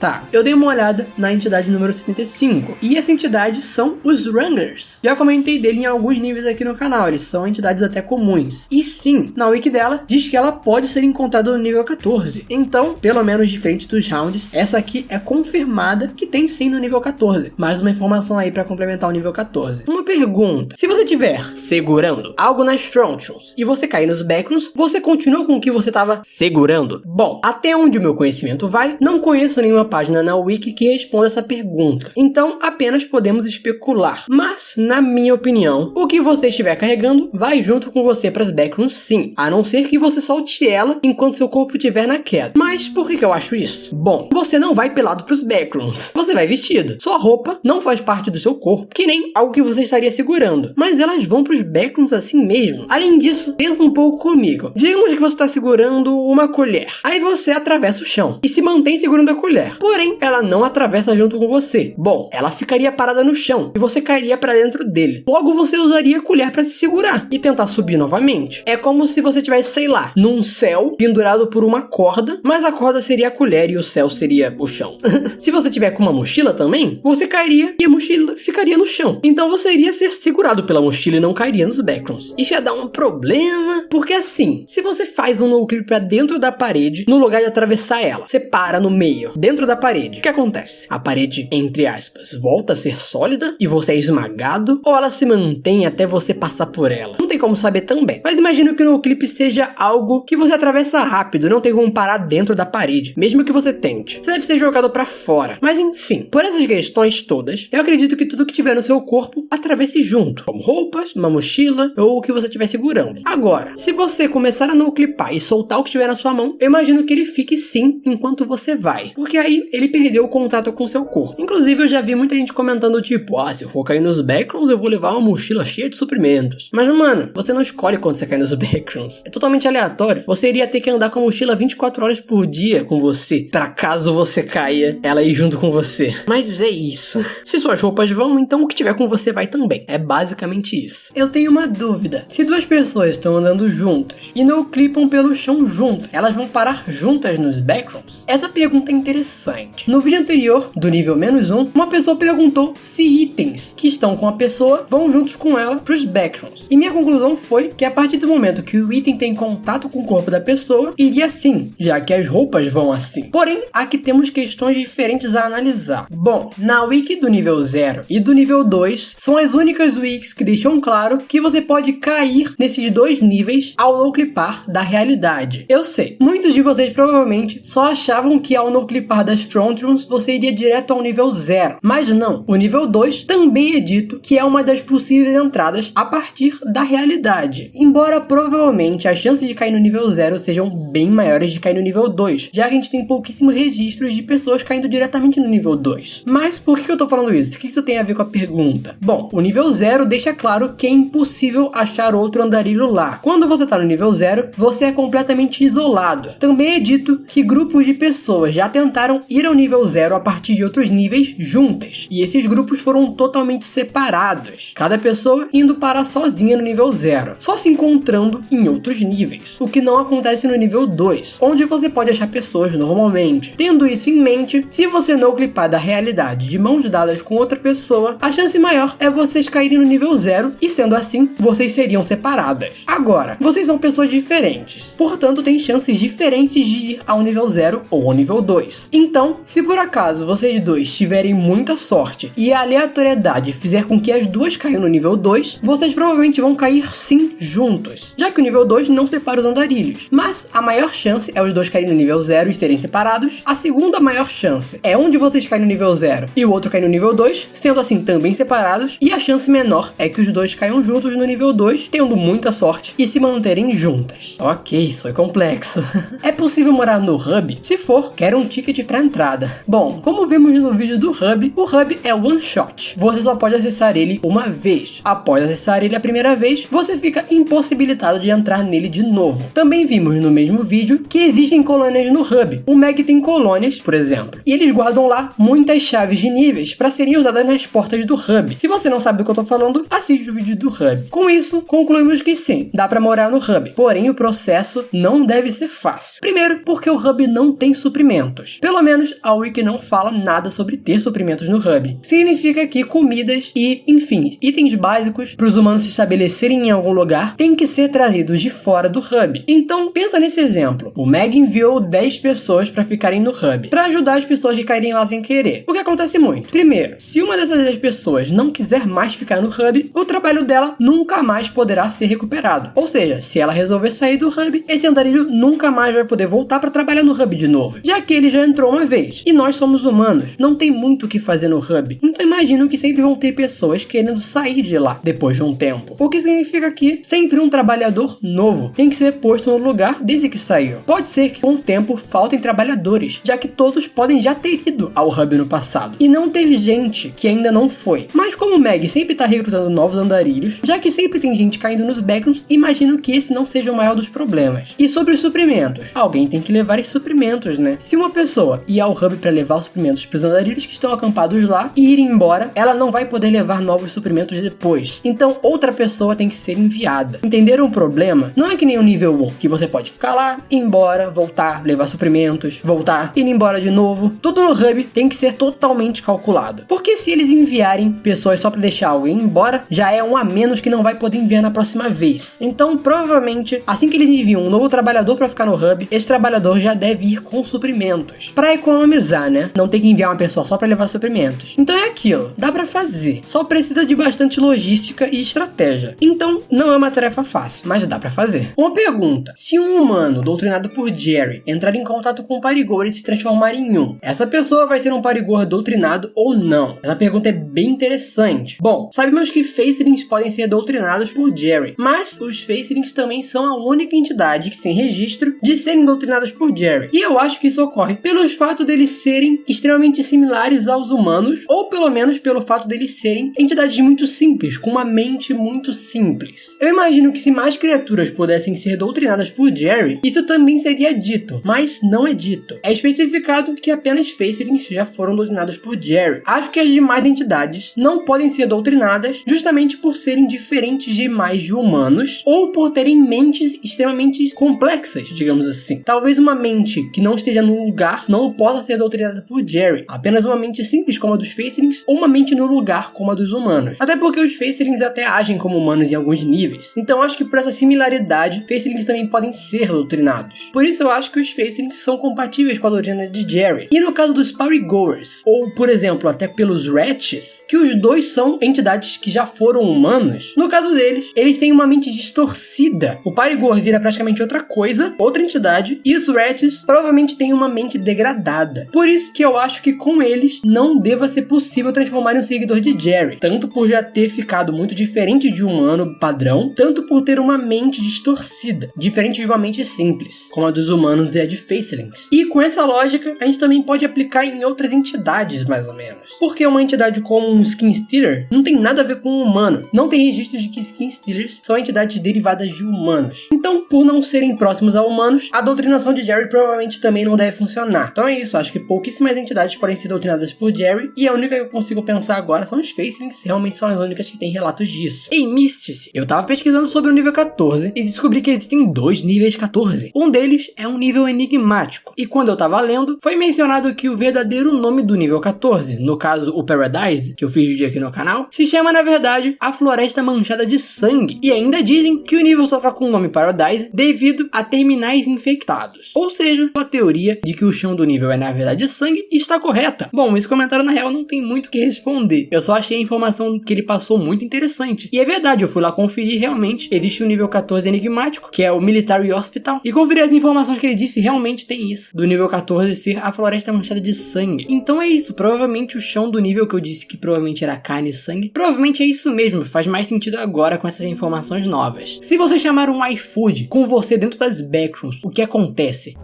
Tá. Eu dei uma olhada na entidade número 75. E essa entidade são os Wranglers. Já comentei dele em alguns níveis aqui no canal. Eles são entidades até comuns. E sim, na wiki dela, diz que ela pode ser encontrada no nível 14. Então, pelo menos diferente dos rounds, essa aqui é confirmada que tem sim no nível 14. Mais uma informação aí pra complementar o nível 14. Uma pergunta: se você estiver segurando algo nas frontions e você cair nos backrooms, você continua com o que você estava segurando? Bom, até onde o meu conhecimento vai, não conheço nenhuma página na wiki que responda essa pergunta. Então, apenas podemos especular. Mas, na minha opinião, o que você estiver carregando vai junto com você para as backrooms sim, a não ser que você solte ela enquanto seu corpo estiver na queda. Mas por que eu acho isso? Bom, você não vai pelado para os backrooms, você vai vestido. Sua roupa não faz parte do seu corpo, que nem algo que você estaria segurando, mas elas vão para os backrooms assim mesmo. Além disso, pensa um pouco comigo. Digamos que você está segurando uma colher, aí você atravessa o chão e se mantém segurando a colher, porém ela não atravessa junto com você. Bom, ela ficaria parada no chão e você cairia para dentro dele. Logo você usaria a colher para se segurar e tentar subir novamente. É como se você tivesse, sei lá, num céu pendurado por uma corda, mas a corda seria a colher e o céu seria o chão. Se você tiver com uma mochila também, você cairia e a mochila ficaria no chão. Então você iria ser segurado pela mochila e não cairia nos backrooms. Isso ia dar um problema, porque assim, se você faz um no-clip pra dentro da parede, no lugar de atravessar ela, você para no meio, dentro da parede, o que acontece? A parede, entre aspas, volta a ser sólida e você é esmagado, ou ela se mantém até você passar por por ela. Não tem como saber também. Mas imagino que o noclip seja algo que você atravessa rápido, não tem como parar dentro da parede, mesmo que você tente. Você deve ser jogado pra fora. Mas enfim, por essas questões todas, eu acredito que tudo que tiver no seu corpo atravesse junto, como roupas, uma mochila ou o que você estiver segurando. Agora, se você começar a noclipar e soltar o que estiver na sua mão, eu imagino que ele fique sim enquanto você vai, porque aí ele perdeu o contato com o seu corpo. Inclusive, eu já vi muita gente comentando tipo, se eu for cair nos backrooms, eu vou levar uma mochila cheia de suprimentos. Mas, mano, você não escolhe quando você cai nos backrooms. É totalmente aleatório. Você iria ter que andar com a mochila 24 horas por dia com você, pra caso você caia, ela ir junto com você. Mas é isso. Se suas roupas vão, então o que tiver com você vai também. É basicamente isso. Eu tenho uma dúvida. Se duas pessoas estão andando juntas e noclipam pelo chão juntas, elas vão parar juntas nos backrooms? Essa pergunta é interessante. No vídeo anterior, do nível -1, uma pessoa perguntou se itens que estão com a pessoa vão juntos com ela pros backrooms. E minha conclusão foi que a partir do momento que o item tem contato com o corpo da pessoa, iria sim, já que as roupas vão assim. Porém, aqui temos questões diferentes a analisar. Bom, na wiki do nível 0 e do nível 2, são as únicas wikis que deixam claro que você pode cair nesses dois níveis ao noclipar da realidade. Eu sei, muitos de vocês provavelmente só achavam que ao noclipar das front rooms você iria direto ao nível 0, mas não. O nível 2 também é dito que é uma das possíveis entradas a partir da realidade. Embora provavelmente as chances de cair no nível 0 sejam bem maiores de cair no nível 2, já que a gente tem pouquíssimos registros de pessoas caindo diretamente no nível 2. Mas por que eu tô falando isso? O que isso tem a ver com a pergunta? Bom, o nível 0 deixa claro que é impossível achar outro andarilho lá. Quando você tá no nível 0, você é completamente isolado. Também é dito que grupos de pessoas já tentaram ir ao nível 0 a partir de outros níveis juntas, e esses grupos foram totalmente separados, cada pessoa indo parar sozinha no nível 0, só se encontrando em outros níveis, o que não acontece no nível 2, onde você pode achar pessoas normalmente. Tendo isso em mente, se você noclipar da realidade de mãos dadas com outra pessoa, a chance maior é vocês caírem no nível 0 e, sendo assim, vocês seriam separadas. Agora, vocês são pessoas diferentes, portanto tem chances diferentes de ir ao nível 0 ou ao nível 2. Então, se por acaso vocês dois tiverem muita sorte e a aleatoriedade fizer com que as duas caiam no nível 2, vocês provavelmente vão cair sim juntos, já que o nível 2 não separa os andarilhos. Mas a maior chance é os dois caírem no nível 0 e serem separados. A segunda maior chance é um de vocês cair no nível 0 e o outro cair no nível 2, sendo assim também separados. E a chance menor é que os dois caiam juntos no nível 2, tendo muita sorte e se manterem juntas. Ok, isso foi complexo. É possível morar no hub? Se for, quero um ticket para entrada. Bom, como vimos no vídeo do hub, o hub é one shot. Você só pode acessar ele uma vez. Após acessar ele a primeira vez, você fica impossibilitado de entrar nele de novo. Também vimos no mesmo vídeo que existem colônias no hub. O Meg tem colônias, por exemplo, e eles guardam lá muitas chaves de níveis para serem usadas nas portas do hub. Se você não sabe do que eu tô falando, assiste o vídeo do hub. Com isso, concluímos que sim, dá para morar no hub. Porém, o processo não deve ser fácil. Primeiro, porque o hub não tem suprimentos. Pelo menos, a wiki não fala nada sobre ter suprimentos no hub. Significa que comidas e, enfim, itens básicos para os humanos se estabelecerem em algum lugar têm que ser trazidos de fora do hub. Então, pensa nesse exemplo. O Meg enviou 10 pessoas para ficarem no hub, para ajudar as pessoas que caírem lá sem querer. O que acontece muito? Primeiro, se uma dessas 10 pessoas não quiser mais ficar no hub, o trabalho dela nunca mais poderá ser recuperado. Ou seja, se ela resolver sair do hub, esse andarilho nunca mais vai poder voltar para trabalhar no hub de novo, já que ele já entrou uma vez. E nós somos humanos, não tem muito o que fazer no hub. Então imagino que sempre vão ter pessoas querendo sair de lá depois de um tempo. O que significa que sempre um trabalhador novo tem que ser posto no lugar desse que saiu. Pode ser que com o tempo faltem trabalhadores, já que todos podem já ter ido ao hub no passado e não ter gente que ainda não foi. Mas como o Meg sempre está recrutando novos andarilhos, já que sempre tem gente caindo nos backrooms, imagino que esse não seja o maior dos problemas. E sobre os suprimentos, alguém tem que levar esses suprimentos, né? Se uma pessoa ir ao hub para levar os suprimentos para os andarilhos que estão acampados lá e irem embora, ela não vai poder levar novos suprimentos depois. Então outra pessoa tem que ser enviada. Entenderam o problema? Não é que nem o nível 1, que você pode ficar lá, ir embora, voltar, levar suprimentos, voltar, ir embora de novo. Tudo no hub tem que ser totalmente calculado. Porque se eles enviarem pessoas só para deixar alguém embora, já é um a menos que não vai poder enviar na próxima vez. Então provavelmente, assim que eles enviam um novo trabalhador para ficar no hub, esse trabalhador já deve ir com suprimentos. Para economizar, né? Não ter que enviar uma pessoa só para levar suprimentos. Então é aquilo, dá para fazer. fazer. Só precisa de bastante logística e estratégia. Então, não é uma tarefa fácil, mas dá pra fazer. Uma pergunta: se um humano doutrinado por Jerry entrar em contato com um Parigor e se transformar em um, essa pessoa vai ser um Parigor doutrinado ou não? Essa pergunta é bem interessante. Bom, sabemos que Facelings podem ser doutrinados por Jerry, mas os Facelings também são a única entidade que tem registro de serem doutrinadas por Jerry. E eu acho que isso ocorre pelo fato deles serem extremamente similares aos humanos, ou pelo menos pelo fato deles serem entidades muito simples, com uma mente muito simples. Eu imagino que se mais criaturas pudessem ser doutrinadas por Jerry, isso também seria dito, mas não é dito. É especificado que apenas Facelings já foram doutrinados por Jerry. Acho que as demais entidades não podem ser doutrinadas justamente por serem diferentes demais de humanos, ou por terem mentes extremamente complexas, digamos assim. Talvez uma mente que não esteja no lugar não possa ser doutrinada por Jerry. Apenas uma mente simples como a dos Facelings, ou uma mente no lugar como a dos humanos. Até porque os Facelings até agem como humanos em alguns níveis. Então acho que por essa similaridade, Facelings também podem ser doutrinados. Por isso eu acho que os Facelings são compatíveis com a doutrina de Jerry. E no caso dos Parigors, ou por exemplo até pelos Wretches, que os dois são entidades que já foram humanos, no caso deles, eles têm uma mente distorcida. O Parigor vira praticamente outra coisa, outra entidade, e os Wretches provavelmente têm uma mente degradada. Por isso que eu acho que com eles não deva ser possível transformar em um seguidor de Jerry, tanto por já ter ficado muito diferente de um humano padrão, tanto por ter uma mente distorcida, diferente de uma mente simples, como a dos humanos e a de Facelings. E com essa lógica, a gente também pode aplicar em outras entidades, mais ou menos. Porque uma entidade como um Skin Stealer não tem nada a ver com um humano. Não tem registro de que Skin Stealers são entidades derivadas de humanos. Então, por não serem próximos a humanos, a doutrinação de Jerry provavelmente também não deve funcionar. Então é isso, acho que pouquíssimas entidades podem ser doutrinadas por Jerry, e a única que eu consigo pensar agora são os Facelings, realmente são as únicas que têm relatos disso. Em Mystici, eu tava pesquisando sobre o nível 14 e descobri que existem dois níveis 14. Um deles é um nível enigmático, e quando eu tava lendo, foi mencionado que o verdadeiro nome do nível 14, no caso o Paradise, que eu fiz vídeo aqui no canal, se chama na verdade a Floresta Manchada de Sangue, e ainda dizem que o nível só tá com o nome Paradise devido a terminais infectados. Ou seja, a teoria de que o chão do nível é na verdade sangue está correta. Bom, esse comentário na real não tem muito o que responder, eu só achei a informação que ele passou muito interessante, e é verdade, eu fui lá conferir, realmente existe o nível 14 enigmático, que é o Military Hospital, e conferi as informações que ele disse, realmente tem isso, do nível 14 ser a Floresta Manchada de Sangue. Então é isso, provavelmente o chão do nível que eu disse que provavelmente era carne e sangue, provavelmente é isso mesmo, faz mais sentido agora com essas informações novas. Se você chamar um iFood com você dentro das backrooms, o que acontece?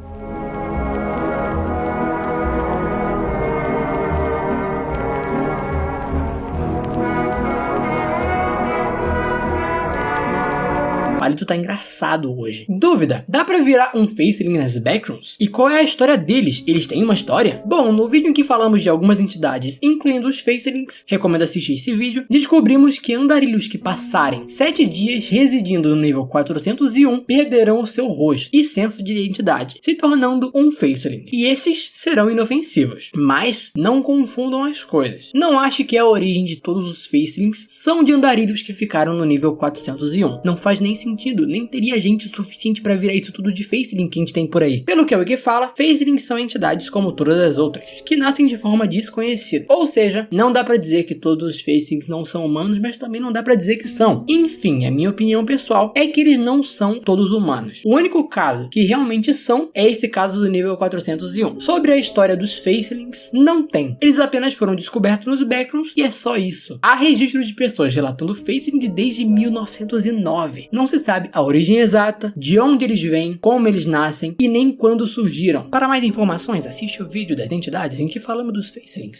Palito tá engraçado hoje. Dúvida, dá pra virar um Faceling nas backrooms? E qual é a história deles? Eles têm uma história? Bom, no vídeo em que falamos de algumas entidades, incluindo os Facelings, recomendo assistir esse vídeo, descobrimos que andarilhos que passarem 7 dias residindo no nível 401 perderão o seu rosto e senso de identidade, se tornando um Faceling. E esses serão inofensivos. Mas não confundam as coisas. Não ache que a origem de todos os Facelings são de andarilhos que ficaram no nível 401. Não faz nem sentido, nem teria gente suficiente pra virar isso tudo de Faceling que a gente tem por aí. Pelo que a Wiki fala, Facelings são entidades como todas as outras, que nascem de forma desconhecida. Ou seja, não dá pra dizer que todos os Facelings não são humanos, mas também não dá pra dizer que são. Enfim, a minha opinião pessoal é que eles não são todos humanos. O único caso que realmente são é esse caso do nível 401. Sobre a história dos Facelings, não tem. Eles apenas foram descobertos nos backrooms e é só isso. Há registro de pessoas relatando Faceling desde 1909. Não se sabe a origem exata, de onde eles vêm, como eles nascem e nem quando surgiram. Para mais informações, assiste o vídeo das entidades em que falamos dos Facelings.